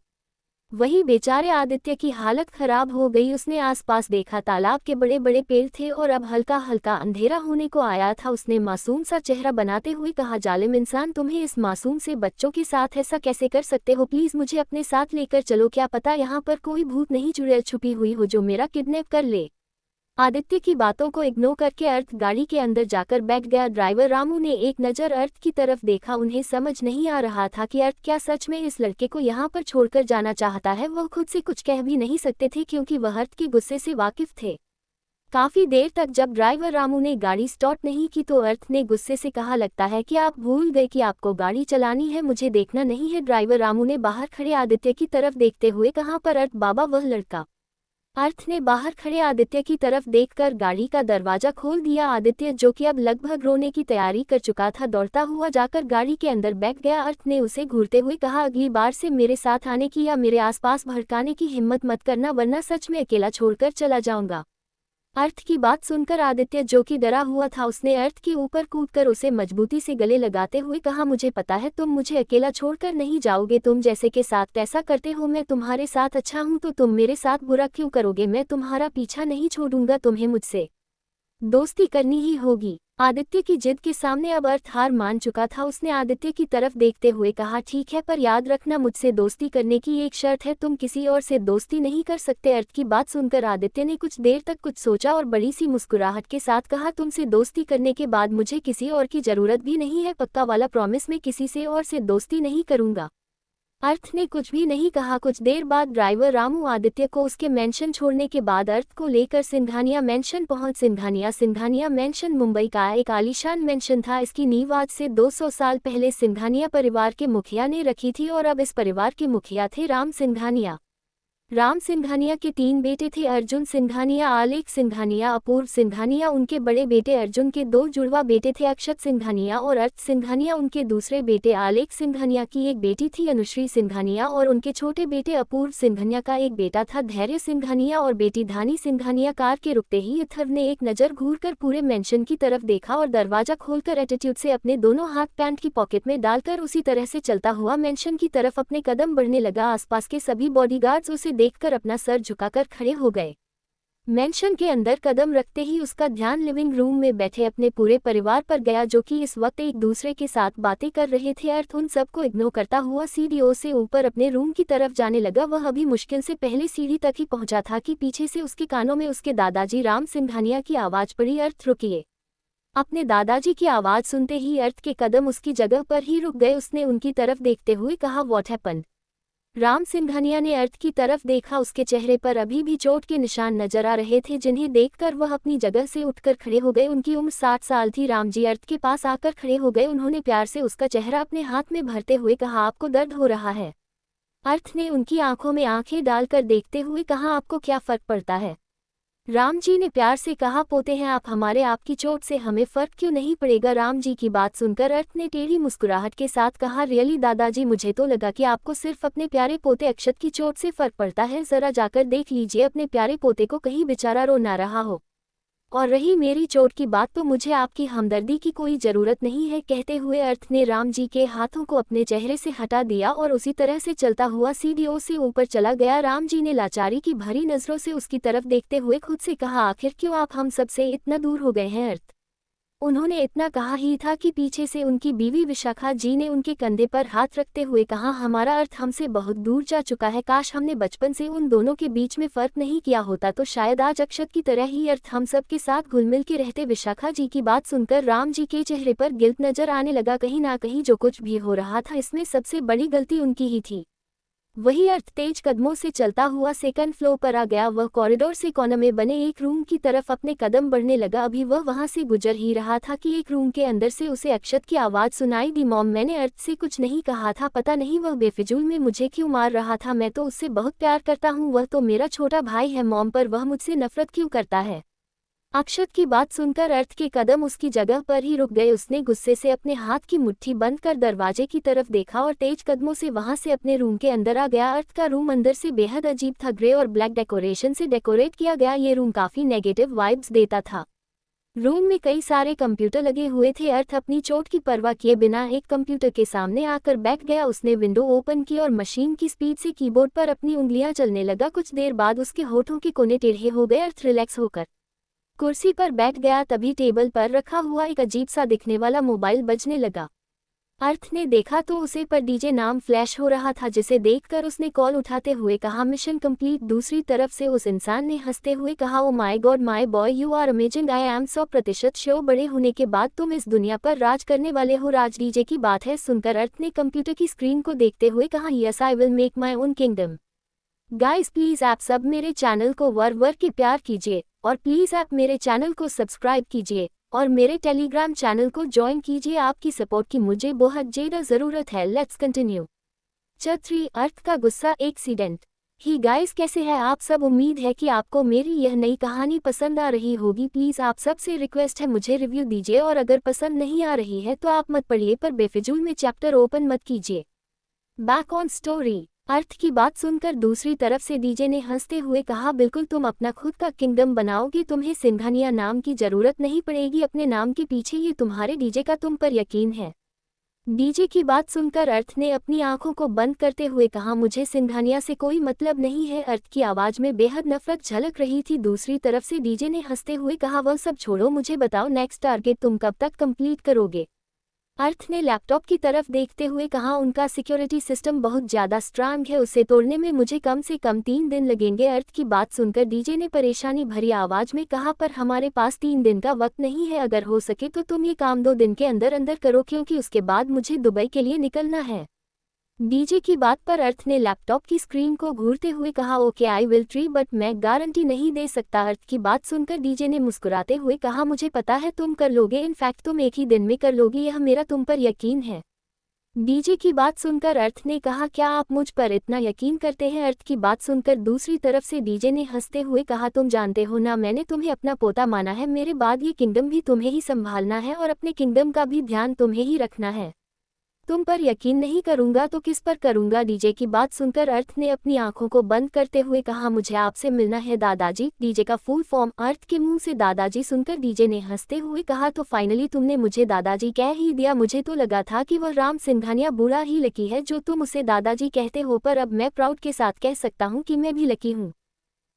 वही बेचारे आदित्य की हालत खराब हो गई। उसने आसपास देखा, तालाब के बड़े बड़े पेड़ थे और अब हल्का हल्का अंधेरा होने को आया था। उसने मासूम सा चेहरा बनाते हुए कहा, जालिम इंसान, तुम्हें इस मासूम से बच्चों के साथ ऐसा कैसे कर सकते हो? प्लीज मुझे अपने साथ लेकर चलो, क्या पता यहाँ पर कोई भूत नहीं चुड़ैल छुपी हुई हो जो मेरा किडनैप कर ले। आदित्य की बातों को इग्नोर करके अर्थ गाड़ी के अंदर जाकर बैठ गया। ड्राइवर रामू ने एक नज़र अर्थ की तरफ देखा। उन्हें समझ नहीं आ रहा था कि अर्थ क्या सच में इस लड़के को यहाँ पर छोड़कर जाना चाहता है। वह खुद से कुछ कह भी नहीं सकते थे, क्योंकि वह अर्थ के गुस्से से वाकिफ थे। काफी देर तक जब ड्राइवर रामू ने गाड़ी स्टार्ट नहीं की तो अर्थ ने गुस्से से कहा, लगता है कि आप भूल गए कि आपको गाड़ी चलानी है, मुझे देखना नहीं है। ड्राइवर रामू ने बाहर खड़े आदित्य की तरफ देखते हुए कहा, पर अर्थ बाबा वह लड़का। अर्थ ने बाहर खड़े आदित्य की तरफ देखकर गाड़ी का दरवाजा खोल दिया। आदित्य, जो कि अब लगभग रोने की तैयारी कर चुका था, दौड़ता हुआ जाकर गाड़ी के अंदर बैठ गया। अर्थ ने उसे घूरते हुए कहा, अगली बार से मेरे साथ आने की या मेरे आसपास भड़काने की हिम्मत मत करना, वरना सच में अकेला छोड़कर चला जाऊंगा। अर्थ की बात सुनकर आदित्य, जो कि डरा हुआ था, उसने अर्थ के ऊपर कूदकर उसे मजबूती से गले लगाते हुए कहा, मुझे पता है तुम मुझे अकेला छोड़कर नहीं जाओगे, तुम जैसे के साथ ऐसा करते हो। मैं तुम्हारे साथ अच्छा हूं तो तुम मेरे साथ बुरा क्यों करोगे? मैं तुम्हारा पीछा नहीं छोड़ूंगा, तुम्हें मुझसे दोस्ती करनी ही होगी। आदित्य की जिद के सामने अब अर्थ हार मान चुका था। उसने आदित्य की तरफ देखते हुए कहा, ठीक है, पर याद रखना मुझसे दोस्ती करने की एक शर्त है, तुम किसी और से दोस्ती नहीं कर सकते। अर्थ की बात सुनकर आदित्य ने कुछ देर तक कुछ सोचा और बड़ी सी मुस्कुराहट के साथ कहा, तुमसे दोस्ती करने के बाद मुझे किसी और की जरूरत भी नहीं है, पक्का वाला प्रॉमिस, मैं किसी से और से दोस्ती नहीं करूंगा। अर्थ ने कुछ भी नहीं कहा। कुछ देर बाद ड्राइवर रामू आदित्य को उसके मेंशन छोड़ने के बाद अर्थ को लेकर सिंघानिया मेंशन पहुंच। सिंघानिया मेंशन मुंबई का एक आलीशान मेंशन था। इसकी नींव आज से 200 साल पहले सिंघानिया परिवार के मुखिया ने रखी थी और अब इस परिवार के मुखिया थे राम सिंघानिया। राम सिंघानिया के 3 बेटे थे, अर्जुन सिंघानिया, आलेख सिंघानिया, अपूर्व सिंघानिया। उनके बड़े बेटे अर्जुन के 2 जुड़वा बेटे थे, अक्षत सिंघानिया और अर्थ सिंघानिया। उनके दूसरे बेटे आलेख सिंघानिया की एक बेटी थी, अनुश्री सिंघानिया, और उनके छोटे बेटे अपूर्व सिंघानिया का एक बेटा था, धैर्य सिंघानिया, और बेटी धानी सिंघानिया। कार के रुकते ही अथर्व ने एक नज़र घूरकर पूरे मेंशन की तरफ देखा और दरवाजा खोलकर एटीट्यूड से अपने दोनों हाथ पैंट की पॉकेट में डालकर उसी तरह से चलता हुआ मेंशन की तरफ अपने कदम बढ़ने लगा। आसपास के सभी बॉडीगार्ड्स उसे देखकर अपना सर झुकाकर खड़े हो गए। मेंशन के अंदर कदम रखते ही उसका ध्यान लिविंग रूम में बैठे अपने पूरे परिवार पर गया, जो कि इस वक्त एक दूसरे के साथ बातें कर रहे थे। अर्थ उन सबको इग्नोर करता हुआ सीढ़ियों से ऊपर अपने रूम की तरफ जाने लगा। वह अभी मुश्किल से पहले सीढ़ी तक ही पहुंचा था कि पीछे से उसके कानों में उसके दादाजी राम सिंघानिया की आवाज पड़ी, अर्थ रुकिए। अपने दादाजी की आवाज सुनते ही अर्थ के कदम उसकी जगह पर ही रुक गए। उसने उनकी तरफ देखते हुए कहा, व्हाट हैपेंड? राम सिंघानिया ने अर्थ की तरफ देखा। उसके चेहरे पर अभी भी चोट के निशान नजर आ रहे थे, जिन्हें देखकर वह अपनी जगह से उठकर खड़े हो गए। उनकी उम्र 60 साल थी। राम जी अर्थ के पास आकर खड़े हो गए। उन्होंने प्यार से उसका चेहरा अपने हाथ में भरते हुए कहा, आपको दर्द हो रहा है? अर्थ ने उनकी आंखों में आंखें डालकर देखते हुए कहा, आपको क्या फर्क पड़ता है? राम जी ने प्यार से कहा, पोते हैं आप हमारे, आपकी चोट से हमें फर्क क्यों नहीं पड़ेगा? राम जी की बात सुनकर अर्थ ने टेढ़ी मुस्कुराहट के साथ कहा, रियली दादाजी, मुझे तो लगा कि आपको सिर्फ अपने प्यारे पोते अक्षत की चोट से फर्क पड़ता है। जरा जाकर देख लीजिए अपने प्यारे पोते को, कहीं बेचारा रो ना रहा हो। और रही मेरी चोट की बात, तो मुझे आपकी हमदर्दी की कोई ज़रूरत नहीं है। कहते हुए अर्थ ने राम जी के हाथों को अपने चेहरे से हटा दिया और उसी तरह से चलता हुआ सीढ़ियों से ऊपर चला गया। राम जी ने लाचारी की भरी नज़रों से उसकी तरफ देखते हुए खुद से कहा, आखिर क्यों आप हम सबसे इतना दूर हो गए हैं? अर्थ उन्होंने इतना कहा ही था कि पीछे से उनकी बीवी विशाखा जी ने उनके कंधे पर हाथ रखते हुए कहा, हमारा अर्थ हमसे बहुत दूर जा चुका है। काश हमने बचपन से उन दोनों के बीच में फर्क नहीं किया होता, तो शायद आज अक्षत की तरह ही अर्थ हम सब के साथ घुलमिल के रहते। विशाखा जी की बात सुनकर राम जी के चेहरे पर गिल्ट नजर आने लगा। कहीं ना कहीं जो कुछ भी हो रहा था, इसमें सबसे बड़ी गलती उनकी ही थी। वही अर्थ तेज कदमों से चलता हुआ सेकंड फ्लोर पर आ गया। वह कॉरिडोर से कोने में बने एक रूम की तरफ अपने कदम बढ़ने लगा। अभी वह वहां से गुजर ही रहा था कि एक रूम के अंदर से उसे अक्षत की आवाज सुनाई दी, मॉम, मैंने अर्थ से कुछ नहीं कहा था। पता नहीं वह बेफिजूल में मुझे क्यों मार रहा था। मैं तो उससे बहुत प्यार करता हूँ, वह तो मेरा छोटा भाई है मॉम, पर वह मुझसे नफरत क्यों करता है? अक्षत की बात सुनकर अर्थ के कदम उसकी जगह पर ही रुक गए। उसने गुस्से से अपने हाथ की मुट्ठी बंद कर दरवाजे की तरफ देखा और तेज कदमों से वहां से अपने रूम के अंदर आ गया। अर्थ का रूम अंदर से बेहद अजीब था। ग्रे और ब्लैक डेकोरेशन से डेकोरेट किया गया ये रूम काफी नेगेटिव वाइब्स देता था। रूम में कई सारे कंप्यूटर लगे हुए थे। अर्थ अपनी चोट की परवाह किए बिना एक कंप्यूटर के सामने आकर बैठ गया। उसने विंडो ओपन की और मशीन की स्पीड से कीबोर्ड पर अपनी उंगलियां चलने लगा। कुछ देर बाद उसके होठों के कोने टेढ़े हो गए। अर्थ रिलैक्स होकर कुर्सी पर बैठ गया। तभी टेबल पर रखा हुआ एक अजीब सा दिखने वाला मोबाइल बजने लगा। अर्थ ने देखा तो उसे पर डीजे नाम फ्लैश हो रहा था, जिसे देखकर उसने कॉल उठाते हुए कहा, मिशन कंप्लीट। दूसरी तरफ से उस इंसान ने हंसते हुए कहा, oh my God my boy, you are amazing, I am 100% sure बड़े होने के बाद तुम इस दुनिया पर राज करने वाले हो। राज डीजे की बात है? सुनकर अर्थ ने कंप्यूटर की स्क्रीन को देखते हुए कहा, yes I will make my own kingdom. Guys please आप सब मेरे चैनल को वर के प्यार कीजिए और प्लीज आप मेरे चैनल को सब्सक्राइब कीजिए और मेरे टेलीग्राम चैनल को ज्वाइन कीजिए। आपकी सपोर्ट की मुझे बहुत ज़्यादा ज़रूरत है। Let's continue. चैप्टर 3, अर्थ का गुस्सा एक्सीडेंट। ही गाइस, कैसे हैं आप सब? उम्मीद है कि आपको मेरी यह नई कहानी पसंद आ रही होगी। प्लीज़ आप सबसे रिक्वेस्ट है, मुझे रिव्यू दीजिए और अगर पसंद नहीं आ रही है तो आप मत पढ़िए, पर बेफिजूल में चैप्टर ओपन मत कीजिए। Back on story. अर्थ की बात सुनकर दूसरी तरफ से डीजे ने हंसते हुए कहा, बिल्कुल तुम अपना खुद का किंगडम बनाओगे, तुम्हें सिंघानिया नाम की जरूरत नहीं पड़ेगी अपने नाम के पीछे, ये तुम्हारे डीजे का तुम पर यकीन है? डीजे की बात सुनकर अर्थ ने अपनी आंखों को बंद करते हुए कहा, मुझे सिंघानिया से कोई मतलब नहीं है। अर्थ की आवाज में बेहद नफरत झलक रही थी। दूसरी तरफ से डीजे ने हंसते हुए कहा, वह सब छोड़ो, मुझे बताओ नेक्स्ट टारगेट तुम कब तक कंप्लीट करोगे? अर्थ ने लैपटॉप की तरफ देखते हुए कहा, उनका सिक्योरिटी सिस्टम बहुत ज़्यादा स्ट्रांग है, उसे तोड़ने में मुझे कम से कम 3 दिन लगेंगे। अर्थ की बात सुनकर डीजे ने परेशानी भरी आवाज़ में कहा, पर हमारे पास 3 दिन का वक्त नहीं है, अगर हो सके तो तुम ये काम 2 दिन के अंदर अंदर करो, क्योंकि उसके बाद मुझे दुबई के लिए निकलना है। डीजे की बात पर अर्थ ने लैपटॉप की स्क्रीन को घूरते हुए कहा, okay I will tree, but मैं गारंटी नहीं दे सकता। अर्थ की बात सुनकर डीजे ने मुस्कुराते हुए कहा, मुझे पता है तुम कर लोगे, इनफैक्ट तुम एक ही दिन में कर लोगे, यह मेरा तुम पर यकीन है। डीजे की बात सुनकर अर्थ ने कहा, क्या आप मुझ पर इतना यकीन करते हैं? अर्थ की बात सुनकर दूसरी तरफ से डीजे ने हंसते हुए कहा, तुम जानते हो ना, मैंने तुम्हें अपना पोता माना है। मेरे बाद ये किंगडम भी तुम्हें ही संभालना है और अपने किंगडम का भी ध्यान तुम्हें ही रखना है। तुम पर यकीन नहीं करूंगा तो किस पर करूंगा? डीजे की बात सुनकर अर्थ ने अपनी आंखों को बंद करते हुए कहा, मुझे आपसे मिलना है दादाजी। डीजे का फुल फॉर्म अर्थ के मुंह से दादाजी सुनकर डीजे ने हंसते हुए कहा, तो फाइनली तुमने मुझे दादाजी कह ही दिया। मुझे तो लगा था कि वह राम सिंघानिया बुरा ही लकी है जो तुम उसे दादाजी कहते हो, पर अब मैं प्राउड के साथ कह सकता हूँ कि मैं भी लकी हूँ।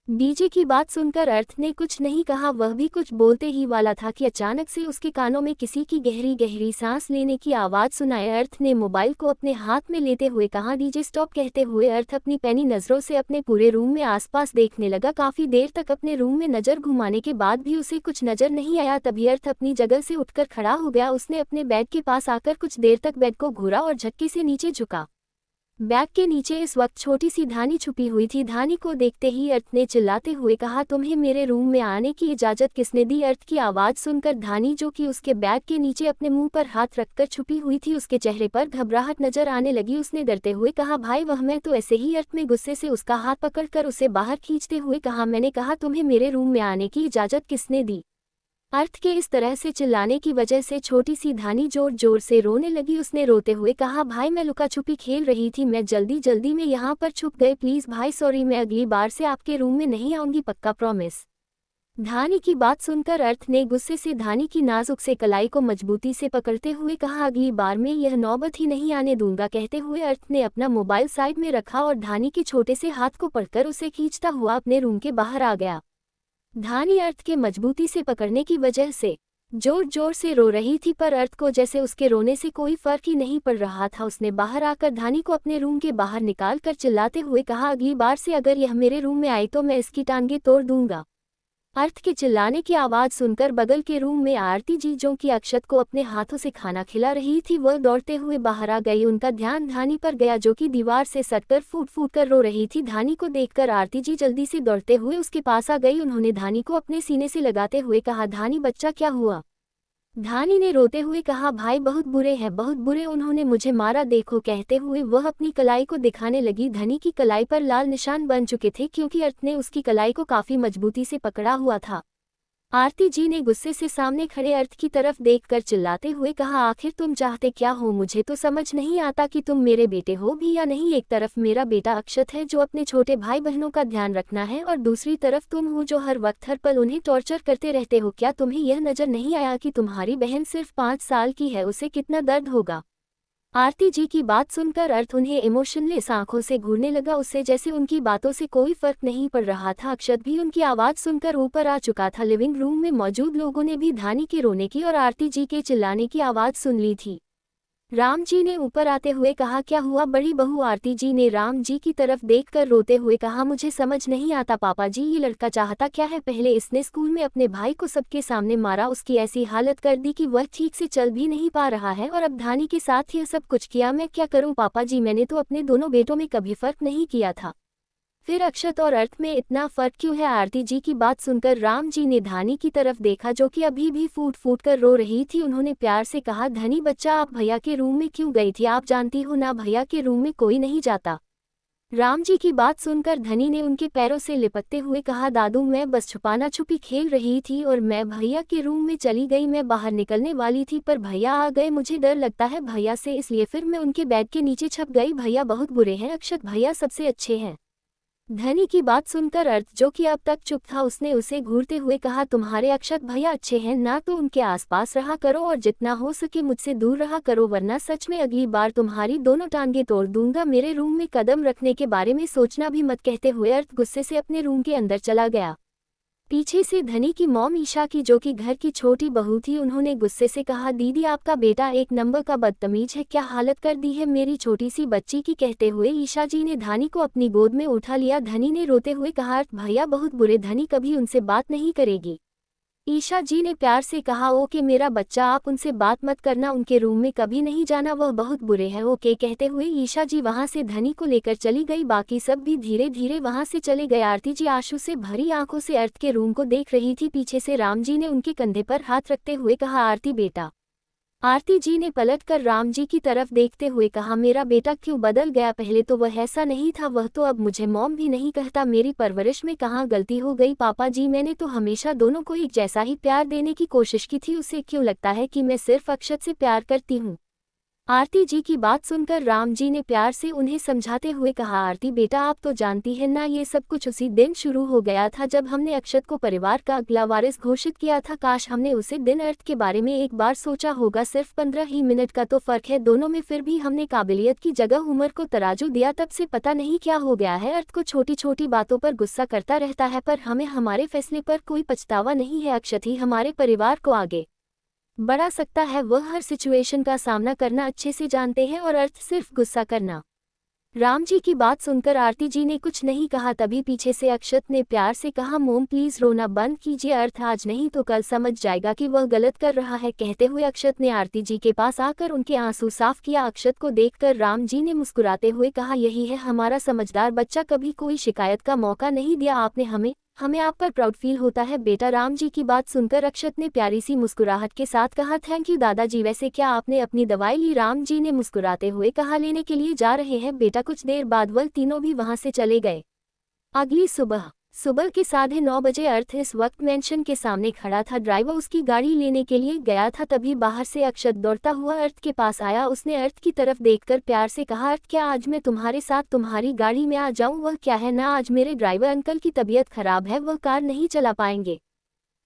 डीजे की बात सुनकर अर्थ ने कुछ नहीं कहा, वह भी कुछ बोलते ही वाला था कि अचानक से उसके कानों में किसी की गहरी गहरी सांस लेने की आवाज़ सुनाई। अर्थ ने मोबाइल को अपने हाथ में लेते हुए कहा, डीजे स्टॉप। कहते हुए अर्थ अपनी पैनी नज़रों से अपने पूरे रूम में आसपास देखने लगा। काफ़ी देर तक अपने रूम में नज़र घुमाने के बाद भी उसे कुछ नज़र नहीं आया। तभी अर्थ अपनी जगह से उठकर खड़ा हो गया। उसने अपने बेड के पास आकर कुछ देर तक बेड को घूरा और झटके से नीचे झुका। बैग के नीचे इस वक्त छोटी सी धानी छुपी हुई थी। धानी को देखते ही अर्थ ने चिल्लाते हुए कहा, तुम्हें मेरे रूम में आने की इजाज़त किसने दी? अर्थ की आवाज़ सुनकर धानी, जो कि उसके बैग के नीचे अपने मुंह पर हाथ रखकर छुपी हुई थी, उसके चेहरे पर घबराहट नजर आने लगी। उसने डरते हुए कहा, भाई वह मैं तो ऐसे ही। अर्थ में गुस्से से उसका हाथ पकड़कर उसे बाहर खींचते हुए कहा, मैंने कहा तुम्हें मेरे रूम में आने की इजाज़त किसने दी? अर्थ के इस तरह से चिल्लाने की वजह से छोटी सी धानी जोर जोर से रोने लगी। उसने रोते हुए कहा, भाई मैं लुका छुपी खेल रही थी, मैं जल्दी जल्दी में यहाँ पर छुप गए, प्लीज़ भाई सॉरी, मैं अगली बार से आपके रूम में नहीं आऊँगी, पक्का प्रॉमिस। धानी की बात सुनकर अर्थ ने गुस्से से धानी की नाजुक से कलाई को मजबूती से पकड़ते हुए कहा, अगली बार में यह नौबत ही नहीं आने दूंगा। कहते हुए अर्थ ने अपना मोबाइल साइड में रखा और धानी के छोटे से हाथ को पकड़कर उसे खींचता हुआ अपने रूम के बाहर आ गया। धानी अर्थ के मजबूती से पकड़ने की वजह से जोर जोर से रो रही थी, पर अर्थ को जैसे उसके रोने से कोई फर्क ही नहीं पड़ रहा था। उसने बाहर आकर धानी को अपने रूम के बाहर निकाल कर चिल्लाते हुए कहा, अगली बार से अगर यह मेरे रूम में आई तो मैं इसकी टांगें तोड़ दूंगा। अर्थ के चिल्लाने की आवाज़ सुनकर बगल के रूम में आरती जी, जो कि अक्षत को अपने हाथों से खाना खिला रही थी, वह दौड़ते हुए बाहर आ गई। उनका ध्यान धानी पर गया, जो कि दीवार से सटकर फूट फूट कर रो रही थी। धानी को देखकर आरती जी जल्दी से दौड़ते हुए उसके पास आ गई। उन्होंने धानी को अपने सीने से लगाते हुए कहा, धानी बच्चा क्या हुआ? धानी ने रोते हुए कहा, भाई बहुत बुरे हैं, बहुत बुरे, उन्होंने मुझे मारा, देखो। कहते हुए वह अपनी कलाई को दिखाने लगी। धनी की कलाई पर लाल निशान बन चुके थे, क्योंकि अर्थ ने उसकी कलाई को काफी मजबूती से पकड़ा हुआ था। आरती जी ने गुस्से से सामने खड़े अर्थ की तरफ देखकर चिल्लाते हुए कहा, आखिर तुम चाहते क्या हो? मुझे तो समझ नहीं आता कि तुम मेरे बेटे हो भी या नहीं। एक तरफ मेरा बेटा अक्षत है जो अपने छोटे भाई बहनों का ध्यान रखना है, और दूसरी तरफ तुम हो जो हर वक्त हर पल उन्हें टॉर्चर करते रहते हो। क्या तुम्हें यह नजर नहीं आया कि तुम्हारी बहन सिर्फ 5 साल की है, उसे कितना दर्द होगा? आरती जी की बात सुनकर अर्थ उन्हें इमोशनलेस आंखों से घूरने लगा। उससे जैसे उनकी बातों से कोई फर्क नहीं पड़ रहा था। अक्षत भी उनकी आवाज़ सुनकर ऊपर आ चुका था। लिविंग रूम में मौजूद लोगों ने भी धानी के रोने की और आरती जी के चिल्लाने की आवाज़ सुन ली थी। राम जी ने ऊपर आते हुए कहा, क्या हुआ बड़ी बहू? आरती जी ने राम जी की तरफ देखकर रोते हुए कहा, मुझे समझ नहीं आता पापा जी, ये लड़का चाहता क्या है? पहले इसने स्कूल में अपने भाई को सबके सामने मारा, उसकी ऐसी हालत कर दी कि वह ठीक से चल भी नहीं पा रहा है, और अब धानी के साथ यह सब कुछ किया। मैं क्या करूं पापा जी? मैंने तो अपने दोनों बेटों में कभी फर्क नहीं किया था, फिर अक्षत और अर्थ में इतना फर्क क्यों है? आरती जी की बात सुनकर राम जी ने धानी की तरफ देखा, जो कि अभी भी फूट फूट कर रो रही थी। उन्होंने प्यार से कहा, धनी बच्चा, आप भैया के रूम में क्यों गई थी? आप जानती हो ना, भैया के रूम में कोई नहीं जाता। राम जी की बात सुनकर धनी ने उनके पैरों से लिपटते हुए कहा, दादू मैं बस छुपाना छुपी खेल रही थी और मैं भैया के रूम में चली गई। मैं बाहर निकलने वाली थी पर भैया आ गए, मुझे डर लगता है भैया से, इसलिए फिर मैं उनके बेड के नीचे छुप गई। भैया बहुत बुरे हैं, अक्षत भैया सबसे अच्छे हैं। धनी की बात सुनकर अर्थ, जो कि अब तक चुप था, उसने उसे घूरते हुए कहा, तुम्हारे अक्षत भैया अच्छे हैं ना, तो उनके आसपास रहा करो और जितना हो सके मुझसे दूर रहा करो, वरना सच में अगली बार तुम्हारी दोनों टांगें तोड़ दूंगा। मेरे रूम में कदम रखने के बारे में सोचना भी मत। कहते हुए अर्थ गुस्से से अपने रूम के अंदर चला गया। पीछे से धनी की मॉम ईशा की, जो कि घर की छोटी बहू थी, उन्होंने गुस्से से कहा, दीदी आपका बेटा एक नंबर का बदतमीज है, क्या हालत कर दी है मेरी छोटी सी बच्ची की। कहते हुए ईशा जी ने धानी को अपनी गोद में उठा लिया। धनी ने रोते हुए कहा, भैया बहुत बुरे, धनी कभी उनसे बात नहीं करेगी। ईशा जी ने प्यार से कहा, ओके मेरा बच्चा, आप उनसे बात मत करना, उनके रूम में कभी नहीं जाना, वह बहुत बुरे हैं। ओके। कहते हुए ईशा जी वहां से धनी को लेकर चली गई। बाकी सब भी धीरे धीरे वहां से चले गए। आरती जी आंसू से भरी आंखों से अर्थ के रूम को देख रही थी। पीछे से राम जी ने उनके कंधे पर हाथ रखते हुए कहा, आरती बेटा आरती जी ने पलटकर राम जी की तरफ देखते हुए कहा, मेरा बेटा क्यों बदल गया, पहले तो वह ऐसा नहीं था, वह तो अब मुझे मॉम भी नहीं कहता। मेरी परवरिश में कहाँ गलती हो गई पापा जी, मैंने तो हमेशा दोनों को एक जैसा ही प्यार देने की कोशिश की थी, उसे क्यों लगता है कि मैं सिर्फ अक्षत से प्यार करती हूँ। आरती जी की बात सुनकर राम जी ने प्यार से उन्हें समझाते हुए कहा, आरती बेटा आप तो जानती है ना, ये सब कुछ उसी दिन शुरू हो गया था जब हमने अक्षत को परिवार का अगला वारिस घोषित किया था। काश हमने उसे दिन अर्थ के बारे में एक बार सोचा होगा, सिर्फ 15 ही मिनट का तो फर्क है दोनों में, फिर भी हमने काबिलियत की जगह उम्र को तराजू दिया। तब से पता नहीं क्या हो गया है, अर्थ को छोटी छोटी बातों पर गुस्सा करता रहता है, पर हमें हमारे फैसले पर कोई पछतावा नहीं है। अक्षत ही हमारे परिवार को आगे बढ़ा सकता है, वह हर सिचुएशन का सामना करना अच्छे से जानते हैं और अर्थ सिर्फ गुस्सा करना। राम जी की बात सुनकर आरती जी ने कुछ नहीं कहा, तभी पीछे से अक्षत ने प्यार से कहा, मोम प्लीज रोना बंद कीजिए, अर्थ आज नहीं तो कल समझ जाएगा कि वह गलत कर रहा है। कहते हुए अक्षत ने आरती जी के पास आकर उनके आंसू साफ किया। अक्षत को देखकर राम जी ने मुस्कुराते हुए कहा, यही है हमारा समझदार बच्चा, कभी कोई शिकायत का मौका नहीं दिया आपने हमें हमें आप पर प्राउड फील होता है बेटा। राम जी की बात सुनकर अक्षत ने प्यारी सी मुस्कुराहट के साथ कहा, थैंक यू दादाजी, वैसे क्या आपने अपनी दवाई ली? राम जी ने मुस्कुराते हुए कहा, लेने के लिए जा रहे हैं बेटा। कुछ देर बाद वह तीनों भी वहां से चले गए। अगली सुबह के 9:30 बजे अर्थ इस वक्त मेंशन के सामने खड़ा था। ड्राइवर उसकी गाड़ी लेने के लिए गया था, तभी बाहर से अक्षत दौड़ता हुआ अर्थ के पास आया। उसने अर्थ की तरफ देखकर प्यार से कहा, अर्थ क्या आज मैं तुम्हारे साथ तुम्हारी गाड़ी में आ जाऊं? वह क्या है ना, आज मेरे ड्राइवर अंकल की तबीयत खराब है, वह कार नहीं चला पाएंगे।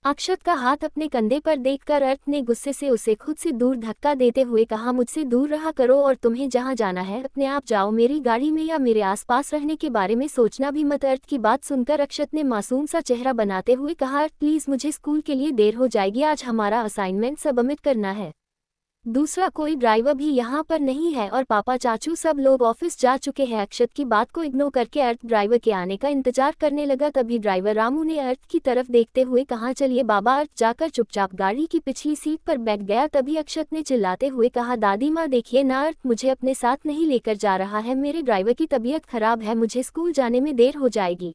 अक्षत का हाथ अपने कंधे पर देखकर अर्थ ने गुस्से से उसे खुद से दूर धक्का देते हुए कहा, मुझसे दूर रहा करो और तुम्हें जहां जाना है अपने आप जाओ, मेरी गाड़ी में या मेरे आसपास रहने के बारे में सोचना भी मत। अर्थ की बात सुनकर अक्षत ने मासूम सा चेहरा बनाते हुए कहा, अर्थ प्लीज मुझे स्कूल के लिए देर हो जाएगी, आज हमारा असाइनमेंट सबमिट करना है। दूसरा कोई ड्राइवर भी यहाँ पर नहीं है और पापा चाचू सब लोग ऑफिस जा चुके हैं। अक्षत की बात को इग्नोर करके अर्थ ड्राइवर के आने का इंतजार करने लगा। तभी ड्राइवर रामू ने अर्थ की तरफ देखते हुए कहा, चलिए बाबा। अर्थ जाकर चुपचाप गाड़ी की पिछली सीट पर बैठ गया। तभी अक्षत ने चिल्लाते हुए कहा, दादी माँ देखिए ना, अर्थ मुझे अपने साथ नहीं लेकर जा रहा है, मेरे ड्राइवर की तबीयत खराब है, मुझे स्कूल जाने में देर हो जाएगी।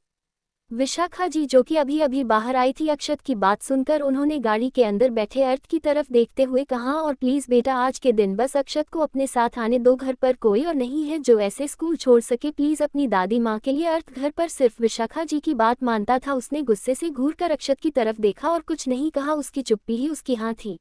विशाखा जी जो कि अभी अभी बाहर आई थी, अक्षत की बात सुनकर उन्होंने गाड़ी के अंदर बैठे अर्थ की तरफ देखते हुए कहा, और प्लीज बेटा आज के दिन बस अक्षत को अपने साथ आने दो, घर पर कोई और नहीं है जो ऐसे स्कूल छोड़ सके, प्लीज अपनी दादी माँ के लिए। अर्थ घर पर सिर्फ विशाखा जी की बात मानता था। उसने गुस्से से घूरकर अक्षत की तरफ देखा और कुछ नहीं कहा, उसकी चुप्पी ही उसकी हाँ थी।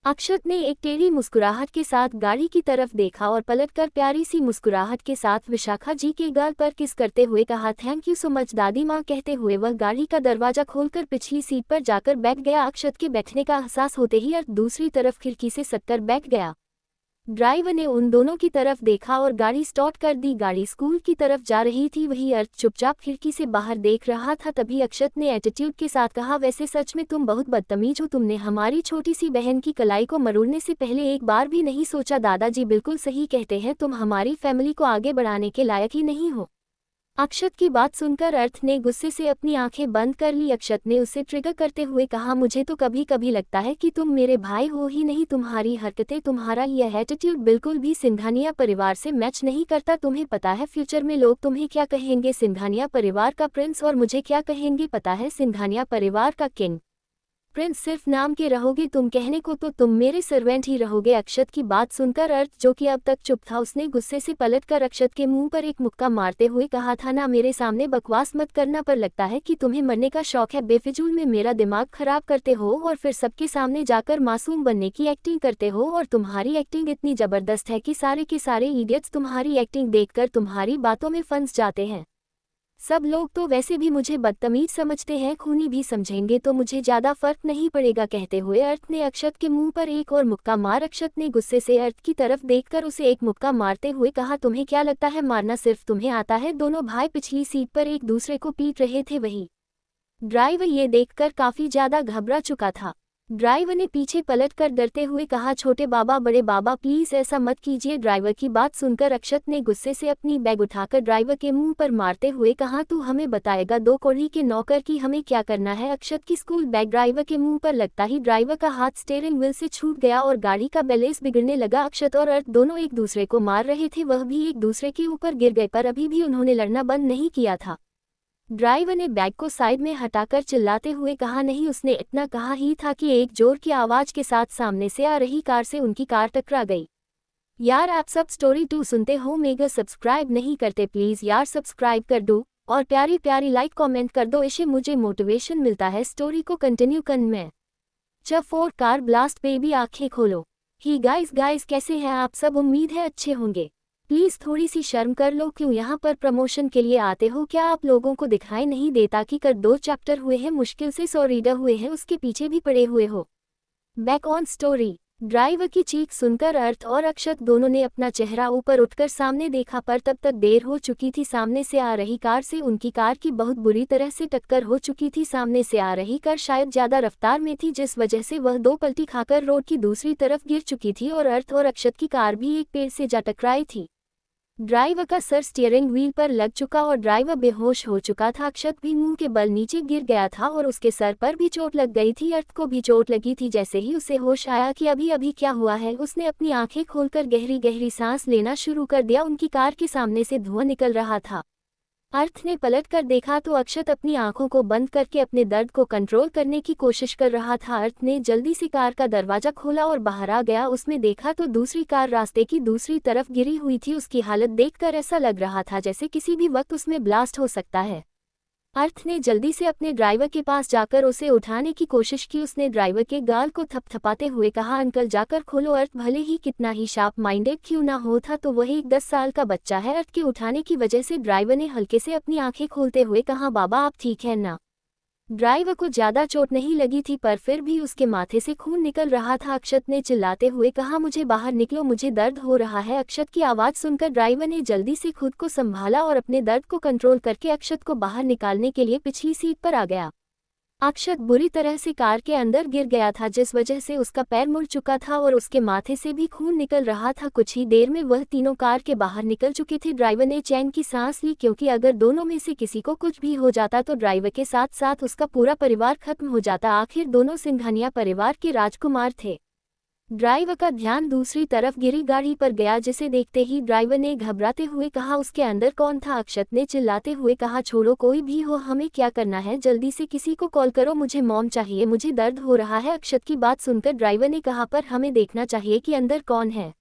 अक्षत ने एक टेढ़ी मुस्कुराहट के साथ गाड़ी की तरफ देखा और पलटकर प्यारी सी मुस्कुराहट के साथ विशाखा जी के गाल पर किस करते हुए कहा, थैंक यू सो मच दादी माँ। कहते हुए वह गाड़ी का दरवाजा खोलकर पिछली सीट पर जाकर बैठ गया। अक्षत के बैठने का एहसास होते ही अर्थ दूसरी तरफ खिड़की से सटकर बैठ गया। ड्राइवर ने उन दोनों की तरफ देखा और गाड़ी स्टार्ट कर दी। गाड़ी स्कूल की तरफ जा रही थी, वही अर्थ चुपचाप खिड़की से बाहर देख रहा था। तभी अक्षत ने एटीट्यूड के साथ कहा, वैसे सच में तुम बहुत बदतमीज हो, तुमने हमारी छोटी सी बहन की कलाई को मरोड़ने से पहले एक बार भी नहीं सोचा। दादाजी बिल्कुल सही कहते हैं, तुम हमारी फैमिली को आगे बढ़ाने के लायक ही नहीं हो। अक्षत की बात सुनकर अर्थ ने गुस्से से अपनी आंखें बंद कर ली। अक्षत ने उसे ट्रिगर करते हुए कहा, मुझे तो कभी कभी लगता है कि तुम मेरे भाई हो ही नहीं, तुम्हारी हरकतें, तुम्हारा यह एटीट्यूड बिल्कुल भी सिंघानिया परिवार से मैच नहीं करता। तुम्हें पता है फ्यूचर में लोग तुम्हें क्या कहेंगे, सिंघानिया परिवार का प्रिंस, और मुझे क्या कहेंगे पता है, सिंघानिया परिवार का किंग। प्रिंस सिर्फ नाम के रहोगे तुम, कहने को तो तुम मेरे सर्वेंट ही रहोगे। अक्षत की बात सुनकर अर्थ जो कि अब तक चुप था, उसने गुस्से से पलटकर अक्षत के मुंह पर एक मुक्का मारते हुए कहा, था ना मेरे सामने बकवास मत करना, पर लगता है कि तुम्हें मरने का शौक है, बेफिजूल में मेरा दिमाग खराब करते हो और फिर सबके सामने जाकर मासूम बनने की एक्टिंग करते हो। और तुम्हारी एक्टिंग इतनी जबरदस्त है कि सारे के सारे इडियट्स तुम्हारी एक्टिंग देखकर तुम्हारी बातों में फंस जाते हैं। सब लोग तो वैसे भी मुझे बदतमीज समझते हैं, खूनी भी समझेंगे तो मुझे ज्यादा फर्क नहीं पड़ेगा। कहते हुए अर्थ ने अक्षत के मुंह पर एक और मुक्का मार। अक्षत ने गुस्से से अर्थ की तरफ देखकर उसे एक मुक्का मारते हुए कहा, तुम्हें क्या लगता है मारना सिर्फ तुम्हें आता है? दोनों भाई पिछली सीट पर एक दूसरे को पीट रहे थे। वही ड्राइवर ये देखकर काफी ज्यादा घबरा चुका था। ड्राइवर ने पीछे पलटकर डरते हुए कहा, छोटे बाबा बड़े बाबा प्लीज ऐसा मत कीजिए। ड्राइवर की बात सुनकर अक्षत ने गुस्से से अपनी बैग उठाकर ड्राइवर के मुंह पर मारते हुए कहा, तू हमें बताएगा दो कौड़ी के नौकर की हमें क्या करना है? अक्षत की स्कूल बैग ड्राइवर के मुंह पर लगता ही ड्राइवर का हाथ स्टीयरिंग व्हील से छूट गया और गाड़ी का बैलेंस बिगड़ने लगा। अक्षत और अर्थ दोनों एक दूसरे को मार रहे थे, वह भी एक दूसरे के ऊपर गिर गए, पर अभी भी उन्होंने लड़ना बंद नहीं किया था। ड्राइवर ने बैग को साइड में हटाकर चिल्लाते हुए कहा, नहीं। उसने इतना कहा ही था कि एक जोर की आवाज के साथ सामने से आ रही कार से उनकी कार टकरा गई। यार आप सब स्टोरी 2 सुनते हो, मेगा सब्सक्राइब नहीं करते प्लीज यार सब्सक्राइब कर दो और प्यारी प्यारी लाइक कमेंट कर दो, इससे मुझे मोटिवेशन मिलता है स्टोरी को कंटिन्यू करने में। जब 4 कार ब्लास्ट बेबी आंखें खोलो। ही गाइस कैसे हैं आप सब, उम्मीद है अच्छे होंगे। प्लीज थोड़ी सी शर्म कर लो, क्यों यहाँ पर प्रमोशन के लिए आते हो क्या? आप लोगों को दिखाई नहीं देता कि कर 2 चैप्टर हुए हैं, मुश्किल से 100 रीडर हुए हैं, उसके पीछे भी पड़े हुए हो। Back on story. ड्राइवर की चीख सुनकर अर्थ और अक्षत दोनों ने अपना चेहरा ऊपर उठकर सामने देखा, पर तब तक देर हो चुकी थी। सामने से आ रही कार से उनकी कार की बहुत बुरी तरह से टक्कर हो चुकी थी। सामने से आ रही कार शायद ज्यादा रफ्तार में थी, जिस वजह से वह 2 पलटी खाकर रोड की दूसरी तरफ गिर चुकी थी और अर्थ और अक्षत की कार भी एक पेड़ से जा टकराई थी। ड्राइवर का सर स्टीयरिंग व्हील पर लग चुका और ड्राइवर बेहोश हो चुका था। अक्षत भी मुंह के बल नीचे गिर गया था और उसके सर पर भी चोट लग गई थी। अर्थ को भी चोट लगी थी। जैसे ही उसे होश आया कि अभी अभी क्या हुआ है, उसने अपनी आंखें खोलकर गहरी गहरी सांस लेना शुरू कर दिया। उनकी कार के सामने से धुआं निकल रहा था। अर्थ ने पलट कर देखा तो अक्षत अपनी आंखों को बंद करके अपने दर्द को कंट्रोल करने की कोशिश कर रहा था। अर्थ ने जल्दी से कार का दरवाजा खोला और बाहर आ गया। उसमें देखा तो दूसरी कार रास्ते की दूसरी तरफ गिरी हुई थी। उसकी हालत देखकर ऐसा लग रहा था जैसे किसी भी वक्त उसमें ब्लास्ट हो सकता है। अर्थ ने जल्दी से अपने ड्राइवर के पास जाकर उसे उठाने की कोशिश की। उसने ड्राइवर के गाल को थपथपाते हुए कहा, अंकल जाकर खोलो। अर्थ भले ही कितना ही शार्प माइंडेड क्यों ना हो था, तो वही एक 10 साल का बच्चा है। अर्थ के उठाने की वजह से ड्राइवर ने हल्के से अपनी आंखें खोलते हुए कहा, बाबा आप ठीक है ना? ड्राइवर को ज्यादा चोट नहीं लगी थी, पर फिर भी उसके माथे से खून निकल रहा था। अक्षत ने चिल्लाते हुए कहा, मुझे बाहर निकलो, मुझे दर्द हो रहा है। अक्षत की आवाज सुनकर ड्राइवर ने जल्दी से खुद को संभाला और अपने दर्द को कंट्रोल करके अक्षत को बाहर निकालने के लिए पिछली सीट पर आ गया। अक्षत बुरी तरह से कार के अंदर गिर गया था, जिस वजह से उसका पैर मुड़ चुका था और उसके माथे से भी खून निकल रहा था। कुछ ही देर में वह तीनों कार के बाहर निकल चुके थे। ड्राइवर ने चैन की सांस ली, क्योंकि अगर दोनों में से किसी को कुछ भी हो जाता तो ड्राइवर के साथ साथ उसका पूरा परिवार खत्म हो जाता। आखिर दोनों सिंघानिया परिवार के राजकुमार थे। ड्राइवर का ध्यान दूसरी तरफ गिरी गाड़ी पर गया, जिसे देखते ही ड्राइवर ने घबराते हुए कहा, उसके अंदर कौन था? अक्षत ने चिल्लाते हुए कहा, छोड़ो, कोई भी हो, हमें क्या करना है? जल्दी से किसी को कॉल करो, मुझे मॉम चाहिए, मुझे दर्द हो रहा है। अक्षत की बात सुनकर ड्राइवर ने कहा, पर हमें देखना चाहिए कि अंदर कौन है।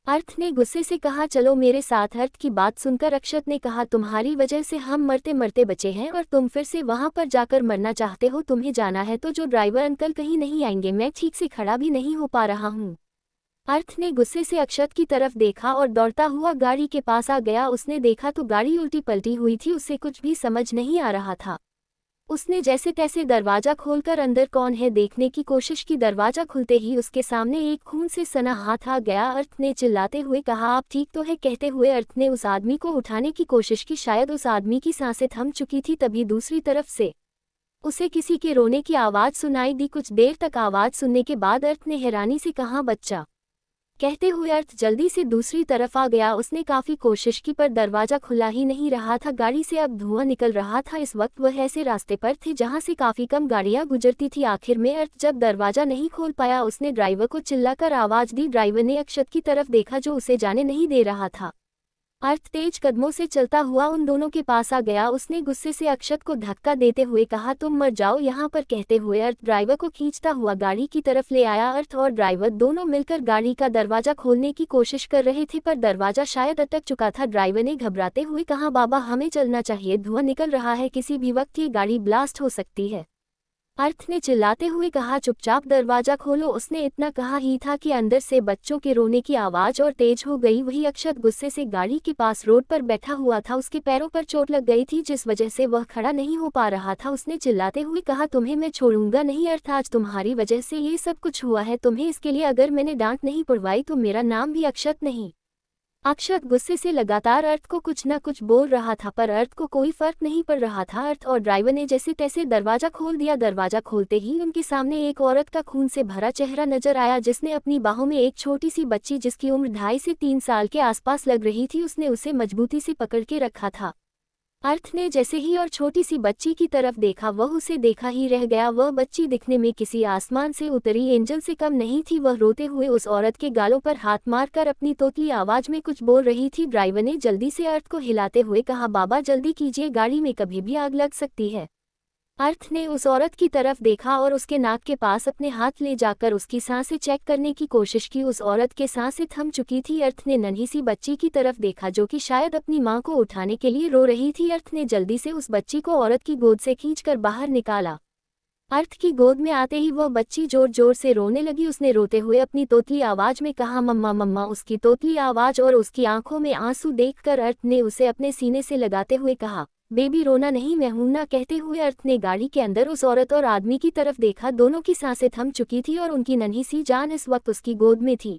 अर्थ ने गुस्से से कहा, चलो मेरे साथ। अर्थ की बात सुनकर अक्षत ने कहा, तुम्हारी वजह से हम मरते मरते बचे हैं और तुम फिर से वहां पर जाकर मरना चाहते हो। तुम्हें जाना है तो जो ड्राइवर अंकल कहीं नहीं आएंगे, मैं ठीक से खड़ा भी नहीं हो पा रहा हूँ। अर्थ ने गुस्से से अक्षत की तरफ देखा और दौड़ता हुआ गाड़ी के पास आ गया। उसने देखा तो गाड़ी उल्टी पलटी हुई थी। उसे कुछ भी समझ नहीं आ रहा था। उसने जैसे तैसे दरवाजा खोलकर अंदर कौन है देखने की कोशिश की। दरवाजा खुलते ही उसके सामने एक खून से सना हाथ आ गया। अर्थ ने चिल्लाते हुए कहा, आप ठीक तो है? कहते हुए अर्थ ने उस आदमी को उठाने की कोशिश की। शायद उस आदमी की सांसें थम चुकी थी। तभी दूसरी तरफ से उसे किसी के रोने की आवाज सुनाई दी। कुछ देर तक आवाज सुनने के बाद अर्थ ने हैरानी से कहा, बच्चा। कहते हुए अर्थ जल्दी से दूसरी तरफ आ गया। उसने काफी कोशिश की, पर दरवाजा खुला ही नहीं रहा था। गाड़ी से अब धुआं निकल रहा था। इस वक्त वह ऐसे रास्ते पर थे जहां से काफी कम गाड़ियां गुजरती थी। आखिर में अर्थ जब दरवाजा नहीं खोल पाया, उसने ड्राइवर को चिल्लाकर आवाज दी। ड्राइवर ने अक्षत की तरफ देखा, जो उसे जाने नहीं दे रहा था। अर्थ तेज कदमों से चलता हुआ उन दोनों के पास आ गया। उसने गुस्से से अक्षत को धक्का देते हुए कहा, तुम मर जाओ यहाँ पर। कहते हुए अर्थ ड्राइवर को खींचता हुआ गाड़ी की तरफ ले आया। अर्थ और ड्राइवर दोनों मिलकर गाड़ी का दरवाजा खोलने की कोशिश कर रहे थे, पर दरवाजा शायद अटक चुका था। ड्राइवर ने घबराते हुए कहा, बाबा हमें चलना चाहिए, धुआं निकल रहा है, किसी भी वक्त ये गाड़ी ब्लास्ट हो सकती है। अर्थ ने चिल्लाते हुए कहा, चुपचाप दरवाजा खोलो। उसने इतना कहा ही था कि अंदर से बच्चों के रोने की आवाज और तेज हो गई। वही अक्षत गुस्से से गाड़ी के पास रोड पर बैठा हुआ था। उसके पैरों पर चोट लग गई थी, जिस वजह से वह खड़ा नहीं हो पा रहा था। उसने चिल्लाते हुए कहा, तुम्हें मैं छोड़ूंगा नहीं। अर्थ आज तुम्हारी वजह से ये सब कुछ हुआ है। तुम्हें इसके लिए अगर मैंने डांट नहीं पड़वाई तो मेरा नाम भी अक्षत नहीं। अक्षत गुस्से से लगातार अर्थ को कुछ न कुछ बोल रहा था, पर अर्थ को कोई फर्क नहीं पड़ रहा था। अर्थ और ड्राइवर ने जैसे तैसे दरवाजा खोल दिया। दरवाजा खोलते ही उनके सामने एक औरत का खून से भरा चेहरा नजर आया, जिसने अपनी बाहों में एक छोटी सी बच्ची, जिसकी उम्र 2.5 से 3 साल के आसपास लग रही थी, उसने उसे मजबूती से पकड़ के रखा था। अर्थ ने जैसे ही और छोटी सी बच्ची की तरफ देखा वह उसे देखा ही रह गया। वह बच्ची दिखने में किसी आसमान से उतरी एंजल से कम नहीं थी। वह रोते हुए उस औरत के गालों पर हाथ मारकर अपनी तोतली आवाज में कुछ बोल रही थी। ड्राइवर ने जल्दी से अर्थ को हिलाते हुए कहा, बाबा जल्दी कीजिए, गाड़ी में कभी भी आग लग सकती है। अर्थ ने उस औरत की तरफ देखा और उसके नाक के पास अपने हाथ ले जाकर उसकी सांसें चेक करने की कोशिश की। उस औरत के सांसें थम चुकी थी। अर्थ ने नन्ही सी बच्ची की तरफ देखा जो कि शायद अपनी मां को उठाने के लिए रो रही थी। अर्थ ने जल्दी से उस बच्ची को औरत की गोद से खींचकर बाहर निकाला। अर्थ की गोद में आते ही वह बच्ची जोर जोर से रोने लगी। उसने रोते हुए अपनी तोतली आवाज में कहा, मम्मा मम्मा। उसकी तोतली आवाज और उसकी आंखों में आंसू देखकर अर्थ ने उसे अपने सीने से लगाते हुए कहा, बेबी रोना नहीं, मैं हूं ना। कहते हुए अर्थ ने गाड़ी के अंदर उस औरत और आदमी की तरफ देखा। दोनों की सांसें थम चुकी थी और उनकी नन्ही सी जान इस वक्त उसकी गोद में थी।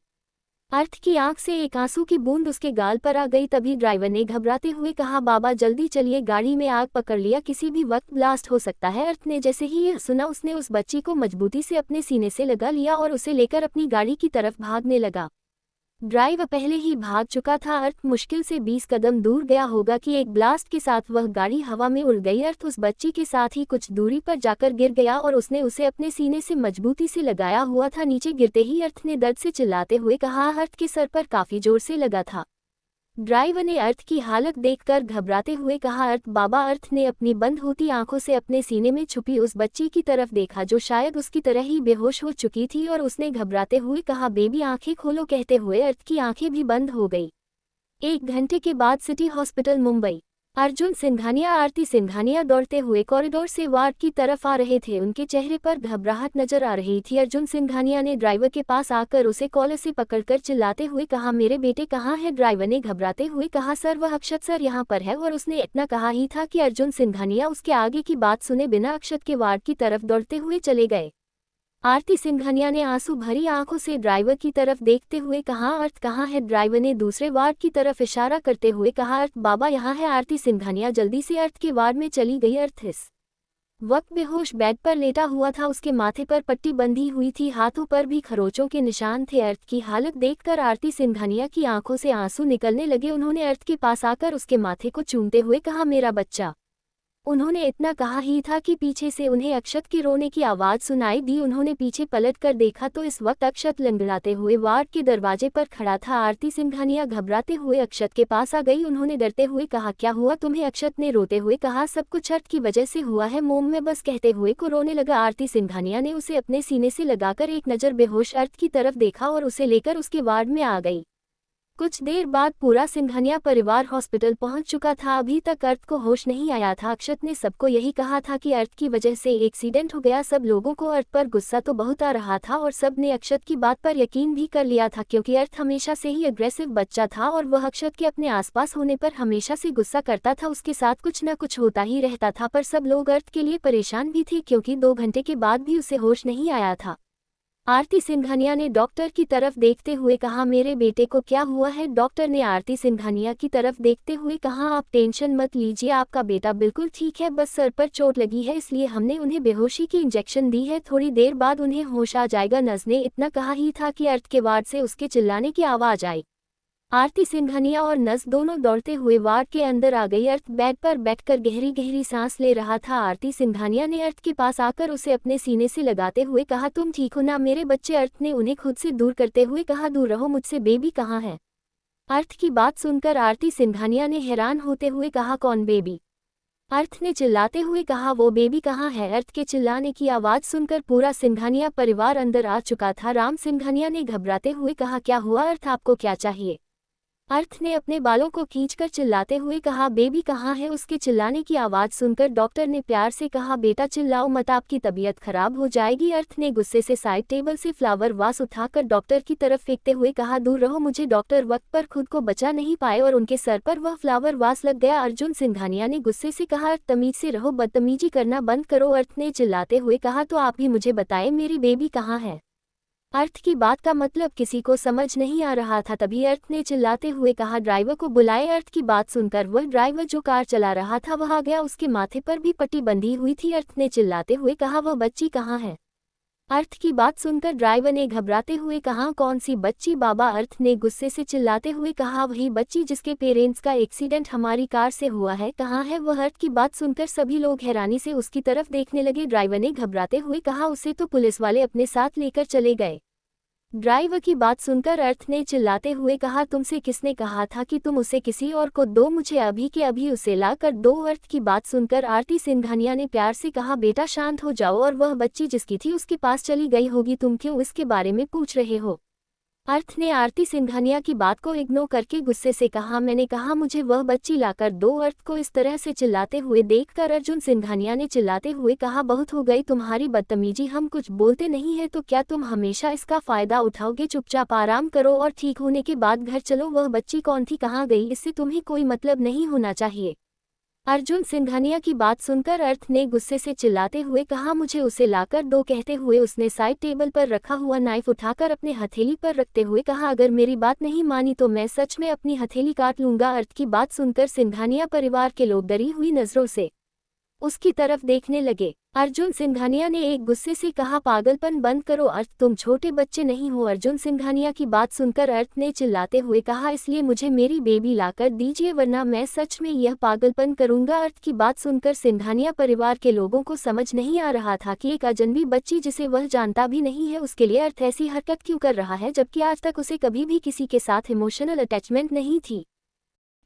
अर्थ की आंख से एक आंसू की बूंद उसके गाल पर आ गई। तभी ड्राइवर ने घबराते हुए कहा, बाबा जल्दी चलिए, गाड़ी में आग पकड़ लिया, किसी भी वक्त ब्लास्ट हो सकता है। अर्थ ने जैसे ही यह सुना उसने उस बच्ची को मजबूती से अपने सीने से लगा लिया और उसे लेकर अपनी गाड़ी की तरफ भागने लगा। ड्राइवर पहले ही भाग चुका था। अर्थ मुश्किल से 20 कदम दूर गया होगा कि एक ब्लास्ट के साथ वह गाड़ी हवा में उड़ गई। अर्थ उस बच्ची के साथ ही कुछ दूरी पर जाकर गिर गया और उसने उसे अपने सीने से मजबूती से लगाया हुआ था। नीचे गिरते ही अर्थ ने दर्द से चिल्लाते हुए कहा, अर्थ के सर पर काफी जोर से लगा था। ड्राइवर ने अर्थ की हालत देखकर घबराते हुए कहा, अर्थ बाबा। अर्थ ने अपनी बंद होती आंखों से अपने सीने में छुपी उस बच्ची की तरफ देखा जो शायद उसकी तरह ही बेहोश हो चुकी थी और उसने घबराते हुए कहा, बेबी आंखें खोलो। कहते हुए अर्थ की आंखें भी बंद हो गई। 1 घंटे के बाद सिटी हॉस्पिटल मुंबई। अर्जुन सिंघानिया आरती सिंघानिया दौड़ते हुए कॉरिडोर से वार्ड की तरफ आ रहे थे। उनके चेहरे पर घबराहट नजर आ रही थी। अर्जुन सिंघानिया ने ड्राइवर के पास आकर उसे कॉलर से पकड़कर चिल्लाते हुए कहा, मेरे बेटे कहाँ है। ड्राइवर ने घबराते हुए कहा, सर वह अक्षत सर यहाँ पर है। और उसने इतना कहा ही था कि अर्जुन सिंघानिया उसके आगे की बात सुने बिना अक्षत के वार्ड की तरफ दौड़ते हुए चले गए। आरती सिंघानिया ने आंसू भरी आंखों से ड्राइवर की तरफ देखते हुए कहा, अर्थ कहाँ है। ड्राइवर ने दूसरे वार्ड की तरफ इशारा करते हुए कहा, अर्थ बाबा यहाँ है। आरती सिंघानिया जल्दी से अर्थ के वार्ड में चली गई। अर्थ इस वक्त बेहोश बेड पर लेटा हुआ था। उसके माथे पर पट्टी बंधी हुई थी, हाथों पर भी खरोचों के निशान थे। अर्थ की हालत देखकर आरती सिंघानिया की आंखों से आंसू निकलने लगे। उन्होंने अर्थ के पास आकर उसके माथे को चूमते हुए कहा, मेरा बच्चा। उन्होंने इतना कहा ही था कि पीछे से उन्हें अक्षत के रोने की आवाज सुनाई दी। उन्होंने पीछे पलट कर देखा तो इस वक्त अक्षत लंगड़ाते हुए वार्ड के दरवाजे पर खड़ा था। आरती सिंघानिया घबराते हुए अक्षत के पास आ गई। उन्होंने डरते हुए कहा, क्या हुआ तुम्हें। अक्षत ने रोते हुए कहा, सब कुछ अर्थ की वजह से हुआ है मोम, में बस कहते हुए को रोने लगा। आरती सिंघानिया ने उसे अपने सीने से लगाकर एक नज़र बेहोश अर्थ की तरफ देखा और उसे लेकर उसके वार्ड में आ गई। कुछ देर बाद पूरा सिंघानिया परिवार हॉस्पिटल पहुंच चुका था। अभी तक अर्थ को होश नहीं आया था। अक्षत ने सबको यही कहा था कि अर्थ की वजह से एक्सीडेंट हो गया। सब लोगों को अर्थ पर गुस्सा तो बहुत आ रहा था और सब ने अक्षत की बात पर यकीन भी कर लिया था क्योंकि अर्थ हमेशा से ही अग्रेसिव बच्चा था और वह अक्षत के अपने आसपास होने पर हमेशा से गुस्सा करता था। उसके साथ कुछ न कुछ होता ही रहता था। पर सब लोग अर्थ के लिए परेशान भी थे क्योंकि 2 घंटे के बाद भी उसे होश नहीं आया था। आरती सिंघानिया ने डॉक्टर की तरफ देखते हुए कहा, मेरे बेटे को क्या हुआ है। डॉक्टर ने आरती सिंघानिया की तरफ देखते हुए कहा, आप टेंशन मत लीजिए, आपका बेटा बिल्कुल ठीक है, बस सर पर चोट लगी है इसलिए हमने उन्हें बेहोशी की इंजेक्शन दी है, थोड़ी देर बाद उन्हें होश आ जाएगा। नर्स ने इतना कहा ही था कि अर्थ के वार्ड से उसके चिल्लाने की आवाज आई। आरती सिंघानिया और नस दोनों दौड़ते हुए वार्ड के अंदर आ गई। अर्थ बेड पर बैठकर गहरी गहरी सांस ले रहा था। आरती सिंघानिया ने अर्थ के पास आकर उसे अपने सीने से लगाते हुए कहा, तुम ठीक हो ना मेरे बच्चे। अर्थ ने उन्हें खुद से दूर करते हुए कहा, दूर रहो मुझसे, बेबी कहाँ है। अर्थ की बात सुनकर आरती सिंघानिया ने हैरान होते हुए कहा, कौन बेबी। अर्थ ने चिल्लाते हुए कहा, वो बेबी कहाँ है। अर्थ के चिल्लाने की आवाज सुनकर पूरा सिंघानिया परिवार अंदर आ चुका था। राम सिंघानिया ने घबराते हुए कहा, क्या हुआ अर्थ, आपको क्या चाहिए। अर्थ ने अपने बालों को खींचकर चिल्लाते हुए कहा, बेबी कहाँ है। उसके चिल्लाने की आवाज सुनकर डॉक्टर ने प्यार से कहा, बेटा चिल्लाओ मत, आपकी तबीयत खराब हो जाएगी। अर्थ ने गुस्से से साइड टेबल से फ्लावर वास उठाकर डॉक्टर की तरफ फेंकते हुए कहा, दूर रहो मुझे। डॉक्टर वक्त पर खुद को बचा नहीं पाए और उनके सर पर वह फ्लावर वास लग गया। अर्जुन सिंघानिया ने गुस्से से कहा, अर्थ तमीज से रहो, बदतमीजी करना बंद करो। अर्थ ने चिल्लाते हुए कहा, तो आप भी मुझे बताएं मेरी बेबी कहाँ है। अर्थ की बात का मतलब किसी को समझ नहीं आ रहा था। तभी अर्थ ने चिल्लाते हुए कहा, ड्राइवर को बुलाए। अर्थ की बात सुनकर वह ड्राइवर जो कार चला रहा था वह आ गया। उसके माथे पर भी पट्टी बंधी हुई थी। अर्थ ने चिल्लाते हुए कहा, वह बच्ची कहाँ है। अर्थ की बात सुनकर ड्राइवर ने घबराते हुए कहा, कौन सी बच्ची बाबा? अर्थ ने गुस्से से चिल्लाते हुए कहा, वही बच्ची जिसके पेरेंट्स का एक्सीडेंट हमारी कार से हुआ है। कहाँ है वह? अर्थ की बात सुनकर सभी लोग हैरानी से उसकी तरफ देखने लगे। ड्राइवर ने घबराते हुए कहा, उसे तो पुलिस वाले अपने साथ लेकर चले गए। ड्राइवर की बात सुनकर अर्थ ने चिल्लाते हुए कहा, तुमसे किसने कहा था कि तुम उसे किसी और को दो? मुझे अभी के अभी उसे ला कर दो। अर्थ की बात सुनकर आरती सिंघानिया ने प्यार से कहा, बेटा शांत हो जाओ, और वह बच्ची जिसकी थी उसके पास चली गई होगी, तुम क्यों इसके बारे में पूछ रहे हो? अर्थ ने आरती सिंघानिया की बात को इग्नोर करके गुस्से से कहा, मैंने कहा मुझे वह बच्ची लाकर दो। अर्थ को इस तरह से चिल्लाते हुए देखकर अर्जुन सिंघानिया ने चिल्लाते हुए कहा, बहुत हो गई तुम्हारी बदतमीजी, हम कुछ बोलते नहीं है तो क्या तुम हमेशा इसका फायदा उठाओगे? चुपचाप आराम करो और ठीक होने के बाद घर चलो। वह बच्ची कौन थी, कहाँ गई, इससे तुम्हें कोई मतलब नहीं होना चाहिए। अर्जुन सिंघानिया की बात सुनकर अर्थ ने गुस्से से चिल्लाते हुए कहा, मुझे उसे लाकर दो। कहते हुए उसने साइड टेबल पर रखा हुआ नाइफ उठाकर अपने हथेली पर रखते हुए कहा, अगर मेरी बात नहीं मानी तो मैं सच में अपनी हथेली काट लूंगा। अर्थ की बात सुनकर सिंघानिया परिवार के लोग डरी हुई नजरों से उसकी तरफ देखने लगे। अर्जुन सिंघानिया ने एक गुस्से से कहा, पागलपन बंद करो अर्थ, तुम छोटे बच्चे नहीं हो। अर्जुन सिंघानिया की बात सुनकर अर्थ ने चिल्लाते हुए कहा, इसलिए मुझे मेरी बेबी लाकर दीजिए वरना मैं सच में यह पागलपन करूंगा। अर्थ की बात सुनकर सिंघानिया परिवार के लोगों को समझ नहीं आ रहा था कि एक अजनबी बच्ची जिसे वह जानता भी नहीं है उसके लिए अर्थ ऐसी हरकत क्यों कर रहा है, जबकि आज तक उसे कभी भी किसी के साथ इमोशनल अटैचमेंट नहीं थी।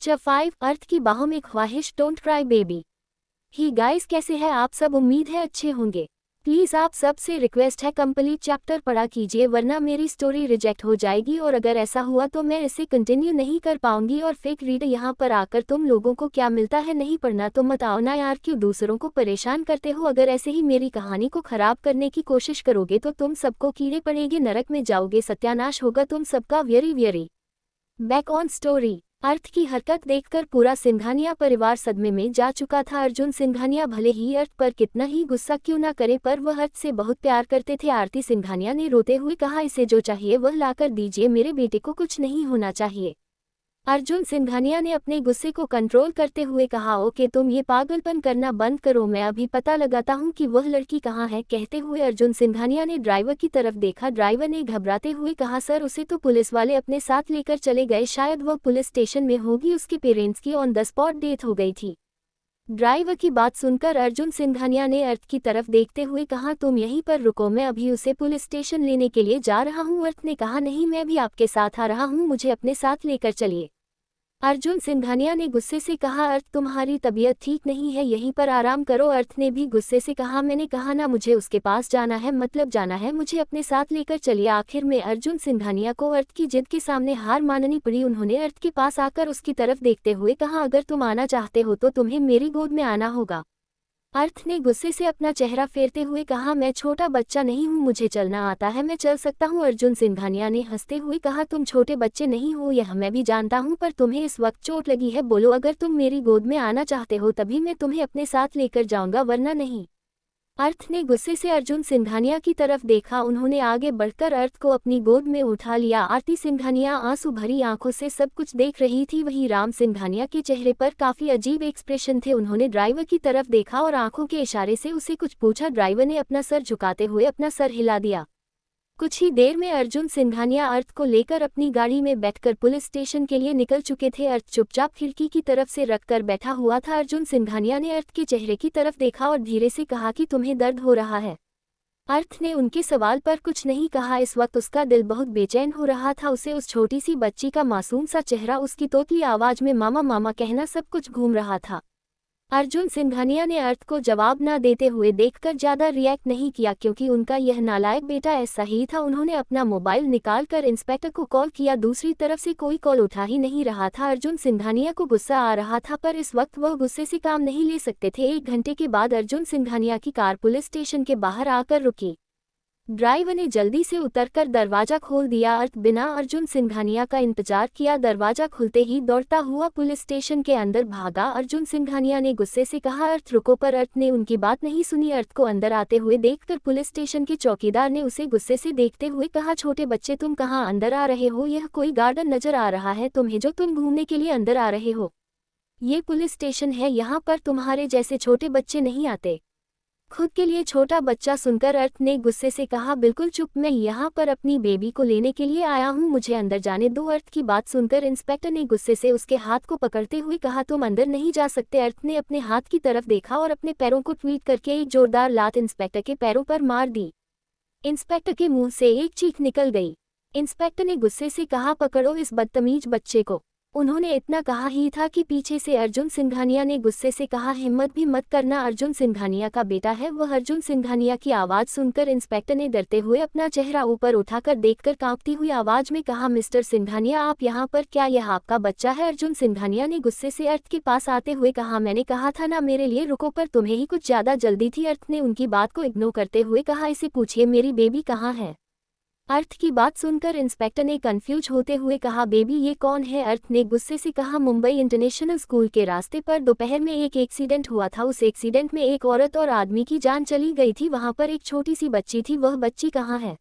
चैप्टर 5 अर्थ की बाहों में ख्वाहिश, don't cry baby. He guys, कैसे हैं आप सब? उम्मीद है अच्छे होंगे। प्लीज़ आप सब से रिक्वेस्ट है कंप्लीट चैप्टर पढ़ा कीजिए वरना मेरी स्टोरी रिजेक्ट हो जाएगी, और अगर ऐसा हुआ तो मैं इसे कंटिन्यू नहीं कर पाऊंगी। और फेक रीड यहाँ पर आकर तुम लोगों को क्या मिलता है? नहीं पढ़ना तो मत आओ ना यार, क्यों दूसरों को परेशान करते हो? अगर ऐसे ही मेरी कहानी को खराब करने की कोशिश करोगे तो तुम सबको कीड़े पड़ेंगे, नरक में जाओगे, सत्यानाश होगा तुम सबका। Very very back on story. Arth की हरकत देखकर पूरा सिंघानिया परिवार सदमे में जा चुका था। अर्जुन सिंघानिया भले ही अर्थ पर कितना ही गुस्सा क्यों ना करे, पर वह अर्थ से बहुत प्यार करते थे। आरती सिंघानिया ने रोते हुए कहा, इसे जो चाहिए वह लाकर दीजिए, मेरे बेटे को कुछ नहीं होना चाहिए। अर्जुन सिंघानिया ने अपने गुस्से को कंट्रोल करते हुए कहा, ओके तुम ये पागलपन करना बंद करो, मैं अभी पता लगाता हूँ कि वह लड़की कहाँ है। कहते हुए अर्जुन सिंघानिया ने ड्राइवर की तरफ देखा। ड्राइवर ने घबराते हुए कहा, सर उसे तो पुलिस वाले अपने साथ लेकर चले गए, शायद वह पुलिस स्टेशन में होगी, उसके पेरेंट्स की ऑन द स्पॉट डेथ हो गई थी। ड्राइवर की बात सुनकर अर्जुन सिंघानिया ने अर्थ की तरफ देखते हुए कहा, तुम यहीं पर रुको, मैं अभी उसे पुलिस स्टेशन लेने के लिए जा रहा हूँ। अर्थ ने कहा, नहीं मैं भी आपके साथ आ रहा हूँ, मुझे अपने साथ लेकर चलिए। अर्जुन सिंघानिया ने गुस्से से कहा, अर्थ तुम्हारी तबीयत ठीक नहीं है, यहीं पर आराम करो। अर्थ ने भी गुस्से से कहा, मैंने कहा ना मुझे उसके पास जाना है, मतलब जाना है, मुझे अपने साथ लेकर चलिए। आखिर में अर्जुन सिंघानिया को अर्थ की जिद के सामने हार माननी पड़ी। उन्होंने अर्थ के पास आकर उसकी तरफ देखते हुए कहा, अगर तुम आना चाहते हो तो तुम्हें मेरी गोद में आना होगा। अर्थ ने गुस्से से अपना चेहरा फेरते हुए कहा, मैं छोटा बच्चा नहीं हूँ, मुझे चलना आता है, मैं चल सकता हूँ। अर्जुन सिंघानिया ने हंसते हुए कहा, तुम छोटे बच्चे नहीं हो यह मैं भी जानता हूँ, पर तुम्हें इस वक्त चोट लगी है, बोलो अगर तुम मेरी गोद में आना चाहते हो तभी मैं तुम्हें अपने साथ लेकर जाऊंगा वरना नहीं। अर्थ ने गुस्से से अर्जुन सिंघानिया की तरफ देखा। उन्होंने आगे बढ़कर अर्थ को अपनी गोद में उठा लिया। आरती सिंघानिया आंसू भरी आंखों से सब कुछ देख रही थी। वहीं राम सिंघानिया के चेहरे पर काफी अजीब एक्सप्रेशन थे। उन्होंने ड्राइवर की तरफ देखा और आंखों के इशारे से उसे कुछ पूछा। ड्राइवर ने अपना सर झुकाते हुए अपना सर हिला दिया। कुछ ही देर में अर्जुन सिंघानिया अर्थ को लेकर अपनी गाड़ी में बैठकर पुलिस स्टेशन के लिए निकल चुके थे। अर्थ चुपचाप खिड़की की तरफ से रखकर बैठा हुआ था। अर्जुन सिंघानिया ने अर्थ के चेहरे की तरफ देखा और धीरे से कहा कि तुम्हें दर्द हो रहा है। अर्थ ने उनके सवाल पर कुछ नहीं कहा। इस वक्त उसका दिल बहुत बेचैन हो रहा था। उसे उस छोटी सी बच्ची का मासूम सा चेहरा, उसकी तोतली आवाज में मामा मामा कहना सब कुछ घूम रहा था। अर्जुन सिंघानिया ने अर्थ को जवाब न देते हुए देखकर ज्यादा रिएक्ट नहीं किया, क्योंकि उनका यह नालायक बेटा ऐसा ही था। उन्होंने अपना मोबाइल निकालकर इंस्पेक्टर को कॉल किया। दूसरी तरफ से कोई कॉल उठा ही नहीं रहा था। अर्जुन सिंघानिया को गुस्सा आ रहा था, पर इस वक्त वह गुस्से से काम नहीं ले सकते थे। 1 घंटे के बाद अर्जुन सिंघानिया की कार पुलिस स्टेशन के बाहर आकर रुकी। ड्राइवर ने जल्दी से उतरकर दरवाजा खोल दिया। अर्थ बिना अर्जुन सिंघानिया का इंतजार किया दरवाजा खुलते ही दौड़ता हुआ पुलिस स्टेशन के अंदर भागा। अर्जुन सिंघानिया ने गुस्से से कहा, अर्थ रुको, पर अर्थ ने उनकी बात नहीं सुनी। अर्थ को अंदर आते हुए देखकर पुलिस स्टेशन के चौकीदार ने उसे गुस्से से देखते हुए कहा, छोटे बच्चे तुम कहाँ अंदर आ रहे हो? यह कोई गार्डन नजर आ रहा है तुम्हें जो तुम घूमने के लिए अंदर आ रहे हो? ये पुलिस स्टेशन है, यहाँ पर तुम्हारे जैसे छोटे बच्चे नहीं आते। खुद के लिए छोटा बच्चा सुनकर अर्थ ने गुस्से से कहा, बिल्कुल चुप, मैं यहाँ पर अपनी बेबी को लेने के लिए आया हूँ, मुझे अंदर जाने दो। अर्थ की बात सुनकर इंस्पेक्टर ने गुस्से से उसके हाथ को पकड़ते हुए कहा, तुम अंदर नहीं जा सकते। अर्थ ने अपने हाथ की तरफ देखा और अपने पैरों को ट्वीट करके एक जोरदार लात इंस्पेक्टर के पैरों पर मार दी। इंस्पेक्टर के मुंह से एक चीख निकल गई। इंस्पेक्टर ने गुस्से से कहा, पकड़ो इस बदतमीज बच्चे को। उन्होंने इतना कहा ही था कि पीछे से अर्जुन सिंघानिया ने गुस्से से कहा, हिम्मत भी मत करना, अर्जुन सिंघानिया का बेटा है वह। अर्जुन सिंघानिया की आवाज़ सुनकर इंस्पेक्टर ने डरते हुए अपना चेहरा ऊपर उठाकर देखकर कांपती हुई आवाज़ में कहा, मिस्टर सिंघानिया आप यहाँ पर, क्या यह आपका बच्चा है? अर्जुन सिंघानिया ने गुस्से से अर्थ के पास आते हुए कहा, मैंने कहा था ना मेरे लिए रुको, पर तुम्हें ही कुछ ज़्यादा जल्दी थी। अर्थ ने उनकी बात को इग्नोर करते हुए कहा, इसे पूछिए मेरी बेबी कहाँ है? अर्थ की बात सुनकर इंस्पेक्टर ने कंफ्यूज होते हुए कहा, बेबी ये कौन है? अर्थ ने गुस्से से कहा, मुंबई इंटरनेशनल स्कूल के रास्ते पर दोपहर में एक एक्सीडेंट हुआ था, उस एक्सीडेंट में एक औरत और आदमी की जान चली गई थी, वहां पर एक छोटी सी बच्ची थी, वह बच्ची कहाँ है?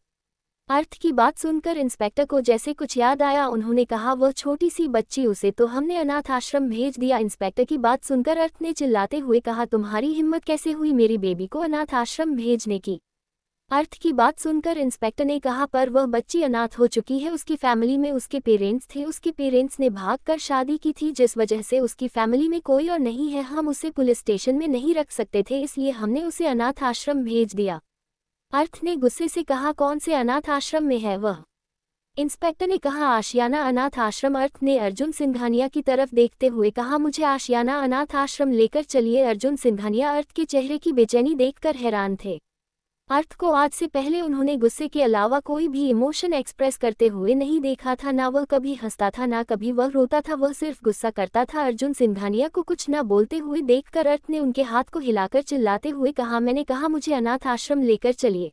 अर्थ की बात सुनकर इंस्पेक्टर को जैसे कुछ याद आया, उन्होंने कहा, वह छोटी सी बच्ची, उसे तो हमने अनाथ आश्रम भेज दिया। इंस्पेक्टर की बात सुनकर अर्थ ने चिल्लाते हुए कहा, तुम्हारी हिम्मत कैसे हुई मेरी बेबी को अनाथ आश्रम भेजने की? अर्थ की बात सुनकर इंस्पेक्टर ने कहा, पर वह बच्ची अनाथ हो चुकी है, उसकी फैमिली में उसके पेरेंट्स थे, उसके पेरेंट्स ने भागकर शादी की थी, जिस वजह से उसकी फैमिली में कोई और नहीं है, हम उसे पुलिस स्टेशन में नहीं रख सकते थे, इसलिए हमने उसे अनाथ आश्रम भेज दिया। अर्थ ने गुस्से से कहा, कौन से अनाथ आश्रम में है वह? इंस्पेक्टर ने कहा, आशियाना अनाथ आश्रम। अर्थ ने अर्जुन सिंघानिया की तरफ देखते हुए कहा, मुझे आशियाना अनाथ आश्रम लेकर चलिए। अर्जुन सिंघानिया अर्थ के चेहरे की बेचैनी देखकर हैरान थे। अर्थ को आज से पहले उन्होंने गुस्से के अलावा कोई भी इमोशन एक्सप्रेस करते हुए नहीं देखा था, ना वह कभी हंसता था ना कभी वह रोता था, वह सिर्फ गुस्सा करता था। अर्जुन सिंघानिया को कुछ न बोलते हुए देखकर अर्थ ने उनके हाथ को हिलाकर चिल्लाते हुए कहा, मैंने कहा मुझे अनाथ आश्रम लेकर चलिए।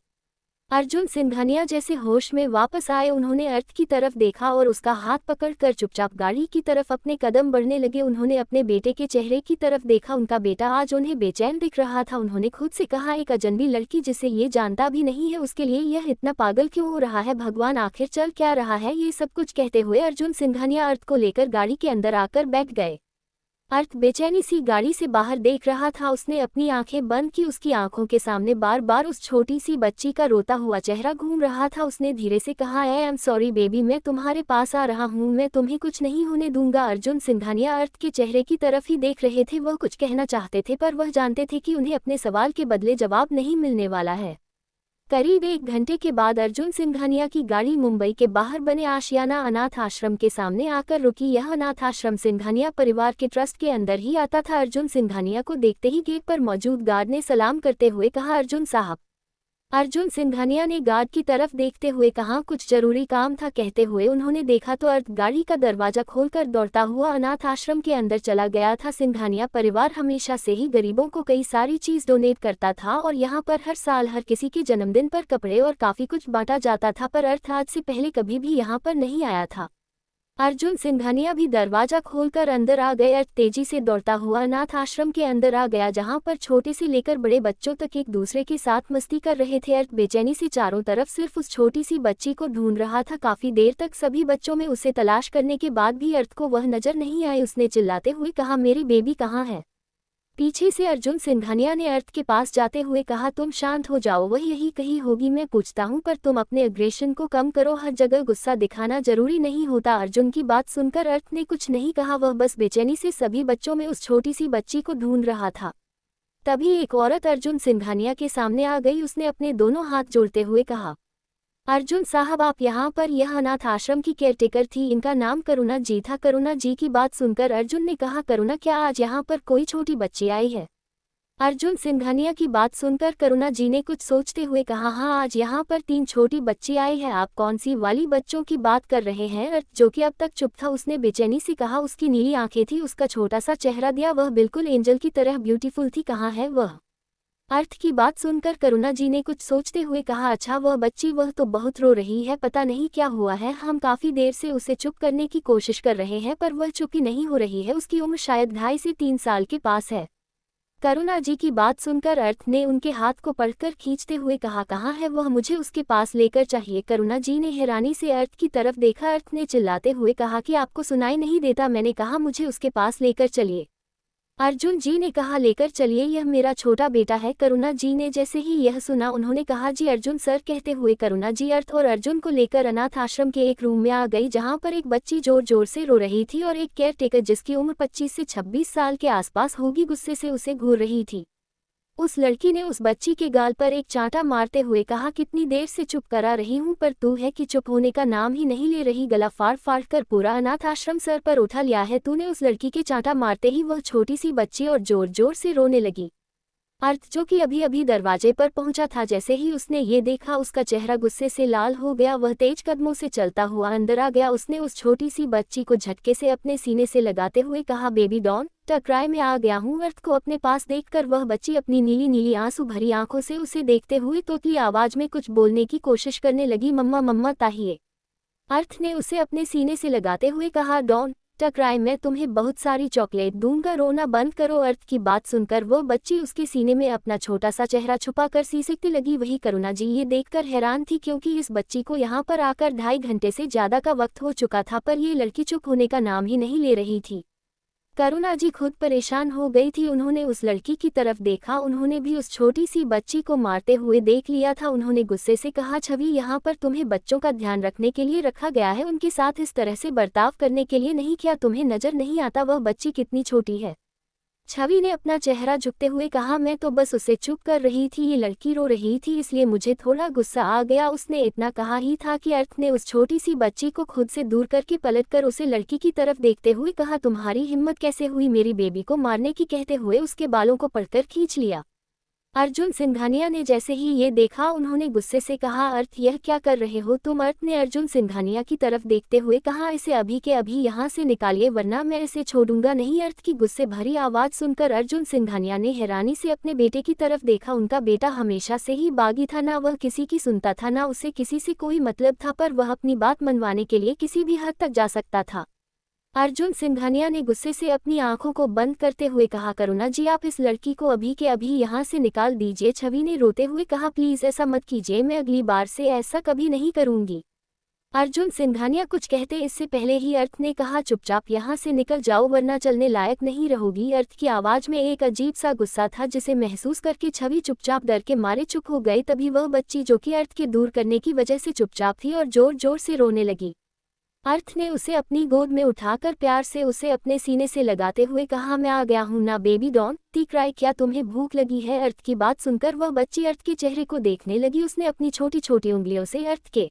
अर्जुन सिंघानिया जैसे होश में वापस आए, उन्होंने अर्थ की तरफ देखा और उसका हाथ पकड़कर चुपचाप गाड़ी की तरफ अपने कदम बढ़ने लगे। उन्होंने अपने बेटे के चेहरे की तरफ देखा, उनका बेटा आज उन्हें बेचैन दिख रहा था। उन्होंने खुद से कहा, एक अजनबी लड़की जिसे ये जानता भी नहीं है, उसके लिए यह इतना पागल क्यों हो रहा है? भगवान आखिर चल क्या रहा है? ये सब कुछ कहते हुए अर्जुन सिंघानिया अर्थ को लेकर गाड़ी के अंदर आकर बैठ गए। अर्थ बेचैनी सी गाड़ी से बाहर देख रहा था, उसने अपनी आंखें बंद की, उसकी आंखों के सामने बार बार उस छोटी सी बच्ची का रोता हुआ चेहरा घूम रहा था। उसने धीरे से कहा, आई एम सॉरी बेबी, मैं तुम्हारे पास आ रहा हूँ, मैं तुम्हें कुछ नहीं होने दूंगा। अर्जुन सिंघानिया अर्थ के चेहरे की तरफ ही देख रहे थे, वह कुछ कहना चाहते थे पर वह जानते थे कि उन्हें अपने सवाल के बदले जवाब नहीं मिलने वाला है। करीब 1 घंटे के बाद अर्जुन सिंघानिया की गाड़ी मुंबई के बाहर बने आशियाना अनाथ आश्रम के सामने आकर रुकी। यह अनाथ आश्रम सिंघानिया परिवार के ट्रस्ट के अंदर ही आता था। अर्जुन सिंघानिया को देखते ही गेट पर मौजूद गार्ड ने सलाम करते हुए कहा, अर्जुन साहब। अर्जुन सिंघानिया ने गार्ड की तरफ देखते हुए कहा, कुछ जरूरी काम था। कहते हुए उन्होंने देखा तो अर्थ गाड़ी का दरवाजा खोलकर दौड़ता हुआ अनाथ आश्रम के अंदर चला गया था। सिंघानिया परिवार हमेशा से ही गरीबों को कई सारी चीज डोनेट करता था और यहाँ पर हर साल हर किसी के जन्मदिन पर कपड़े और काफी कुछ बांटा जाता था, पर अर्थ आज से पहले कभी भी यहाँ पर नहीं आया था। अर्जुन सिंघानिया भी दरवाजा खोलकर अंदर आ गए। अर्थ तेजी से दौड़ता हुआ अनाथ आश्रम के अंदर आ गया, जहां पर छोटे से लेकर बड़े बच्चों तक एक दूसरे के साथ मस्ती कर रहे थे। अर्थ बेचैनी से चारों तरफ सिर्फ उस छोटी सी बच्ची को ढूंढ रहा था। काफी देर तक सभी बच्चों में उसे तलाश करने के बाद भी अर्थ को वह नजर नहीं आई। उसने चिल्लाते हुए कहा, मेरी बेबी कहाँ है? पीछे से अर्जुन सिंघानिया ने अर्थ के पास जाते हुए कहा, तुम शांत हो जाओ, वह यही कही होगी, मैं पूछता हूँ, पर तुम अपने अग्रेशन को कम करो, हर जगह गुस्सा दिखाना जरूरी नहीं होता। अर्जुन की बात सुनकर अर्थ ने कुछ नहीं कहा, वह बस बेचैनी से सभी बच्चों में उस छोटी सी बच्ची को ढूंढ रहा था। तभी एक औरत अर्जुन सिंघानिया के सामने आ गई। उसने अपने दोनों हाथ जोड़ते हुए कहा, अर्जुन साहब आप यहाँ पर, यह अनाथ आश्रम की केयरटेकर थी, इनका नाम करुणा जी था। करुणा जी की बात सुनकर अर्जुन ने कहा, करुणा, क्या आज यहाँ पर कोई छोटी बच्ची आई है? अर्जुन सिंघानिया की बात सुनकर करुणा जी ने कुछ सोचते हुए कहा, हाँ आज यहाँ पर 3 छोटी बच्ची आई है। आप कौन सी वाली बच्चों की बात कर रहे हैं? अर्थ जो कि अब तक चुप था, उसने बेचैनी से कहा, उसकी नीली आंखें थी, उसका छोटा सा चेहरा दिया, वह बिल्कुल एंजल की तरह ब्यूटीफुल थी, कहाँ है वह? अर्थ की बात सुनकर करुणा जी ने कुछ सोचते हुए कहा, अच्छा वह बच्ची, वह तो बहुत रो रही है, पता नहीं क्या हुआ है, हम काफी देर से उसे चुप करने की कोशिश कर रहे हैं पर वह चुप ही नहीं हो रही है, उसकी उम्र शायद 2.5 से 3 साल के पास है। करुणा जी की बात सुनकर अर्थ ने उनके हाथ को पकड़कर खींचते हुए कहा, कहाँ है वह? मुझे उसके पास लेकर चाहिए। करुणा जी ने हैरानी से अर्थ की तरफ देखा। अर्थ ने चिल्लाते हुए कहा कि आपको सुनाई नहीं देता? मैंने कहा मुझे उसके पास लेकर चलिए। अर्जुन जी ने कहा लेकर चलिए, यह मेरा छोटा बेटा है। करुणा जी ने जैसे ही यह सुना उन्होंने कहा जी अर्जुन सर, कहते हुए करुणा जी अर्थ और अर्जुन को लेकर अनाथ आश्रम के एक रूम में आ गई, जहां पर एक बच्ची जोर जोर से रो रही थी और एक केयर टेकर जिसकी उम्र 25 से 26 साल के आसपास होगी गुस्से से उसे घूर रही थी। उस लड़की ने उस बच्ची के गाल पर एक चांटा मारते हुए कहा, कितनी देर से चुप करा रही हूं पर तू है कि चुप होने का नाम ही नहीं ले रही। गला फाड़ फाड़ कर पूरा अनाथ आश्रम सर पर उठा लिया है तूने। उस लड़की के चांटा मारते ही वह छोटी सी बच्ची और जोर जोर से रोने लगी। अर्थ जो कि अभी अभी दरवाजे पर पहुंचा था, जैसे ही उसने ये देखा उसका चेहरा गुस्से से लाल हो गया। वह तेज कदमों से चलता हुआ अंदर आ गया। उसने उस छोटी सी बच्ची को झटके से अपने सीने से लगाते हुए कहा, बेबी डॉन, टकराए में आ गया हूँ। अर्थ को अपने पास देखकर वह बच्ची अपनी नीली नीली आंसू भरी आंखों से उसे देखते हुए तोतली आवाज में कुछ बोलने की कोशिश करने लगी, मम्मा मम्मा ताहिए। अर्थ ने उसे अपने सीने से लगाते हुए कहा, डॉन टकराए, मैं तुम्हें बहुत सारी चॉकलेट दूंगा, रोना बंद करो। अर्थ की बात सुनकर वो बच्ची उसके सीने में अपना छोटा सा चेहरा छुपाकर सीसकती लगी। वही करुणा जी ये देखकर हैरान थी, क्योंकि इस बच्ची को यहाँ पर आकर 2.5 घंटे से ज्यादा का वक्त हो चुका था, पर ये लड़की चुप होने का नाम ही नहीं ले रही थी। करुणा जी खुद परेशान हो गई थी। उन्होंने उस लड़की की तरफ देखा, उन्होंने भी उस छोटी सी बच्ची को मारते हुए देख लिया था। उन्होंने गुस्से से कहा, छवि यहाँ पर तुम्हें बच्चों का ध्यान रखने के लिए रखा गया है, उनके साथ इस तरह से बर्ताव करने के लिए नहीं। क्या तुम्हें नजर नहीं आता वह बच्ची कितनी छोटी है? छवि ने अपना चेहरा झुकते हुए कहा, मैं तो बस उसे चुप कर रही थी, ये लड़की रो रही थी इसलिए मुझे थोड़ा गुस्सा आ गया। उसने इतना कहा ही था कि अर्थ ने उस छोटी सी बच्ची को खुद से दूर करके पलटकर उसे लड़की की तरफ देखते हुए कहा, तुम्हारी हिम्मत कैसे हुई मेरी बेबी को मारने की? कहते हुए उसके बालों को पकड़कर खींच लिया। अर्जुन सिंघानिया ने जैसे ही ये देखा उन्होंने गुस्से से कहा, अर्थ यह क्या कर रहे हो तुम? अर्थ ने अर्जुन सिंघानिया की तरफ देखते हुए कहा, इसे अभी के अभी यहाँ से निकालिए वरना मैं इसे छोड़ूंगा नहीं। अर्थ की गुस्से भरी आवाज सुनकर अर्जुन सिंघानिया ने हैरानी से अपने बेटे की तरफ देखा। उनका बेटा हमेशा से ही बागी था, ना वह किसी की सुनता था, ना उसे किसी से कोई मतलब था, पर वह अपनी बात मनवाने के लिए किसी भी हद तक जा सकता था। अर्जुन सिंघानिया ने गुस्से से अपनी आंखों को बंद करते हुए कहा, करुणा जी आप इस लड़की को अभी के अभी यहाँ से निकाल दीजिए। छवि ने रोते हुए कहा, प्लीज ऐसा मत कीजिए, मैं अगली बार से ऐसा कभी नहीं करूंगी। अर्जुन सिंघानिया कुछ कहते इससे पहले ही अर्थ ने कहा, चुपचाप यहाँ से निकल जाओ वरना चलने लायक नहीं रहोगी। अर्थ की आवाज में एक अजीब सा गुस्सा था जिसे महसूस करके छवि चुपचाप डर के मारे चुप हो गई। तभी वह बच्ची जो कि अर्थ के दूर करने की वजह से चुपचाप थी और जोर जोर से रोने लगी। अर्थ ने उसे अपनी गोद में उठाकर प्यार से उसे अपने सीने से लगाते हुए कहा, मैं आ गया हूं ना बेबी डॉन, टिकराई, क्या तुम्हें भूख लगी है? अर्थ की बात सुनकर वह बच्ची अर्थ के चेहरे को देखने लगी। उसने अपनी छोटी छोटी उंगलियों से अर्थ के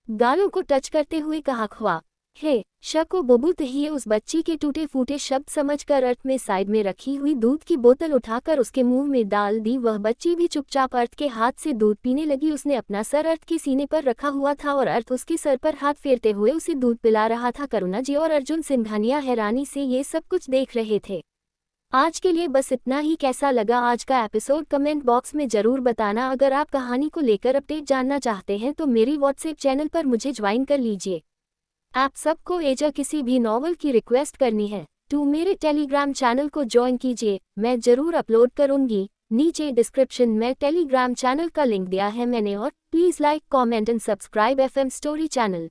गालों को टच करते हुए कहा, ख्वा हे शको बुबू तहिए। उस बच्ची के टूटे फूटे शब्द समझकर अर्थ में साइड में रखी हुई दूध की बोतल उठाकर उसके मुंह में डाल दी। वह बच्ची भी चुपचाप अर्थ के हाथ से दूध पीने लगी। उसने अपना सर अर्थ के सीने पर रखा हुआ था और अर्थ उसके सर पर हाथ फेरते हुए उसे दूध पिला रहा था। करुणा जी और अर्जुन सिंघानिया हैरानी से ये सब कुछ देख रहे थे। आज के लिए बस इतना ही। कैसा लगा आज का एपिसोड कमेंट बॉक्स में जरूर बताना। अगर आप कहानी को लेकर अपडेट जानना चाहते हैं तो मेरी व्हाट्सएप चैनल पर मुझे ज्वाइन कर लीजिए। आप सबको एजा किसी भी नॉवल की रिक्वेस्ट करनी है तो मेरे टेलीग्राम चैनल को ज्वाइन कीजिए, मैं जरूर अपलोड करूंगी। नीचे डिस्क्रिप्शन में टेलीग्राम चैनल का लिंक दिया है मैंने। और please like comment and subscribe FM story channel.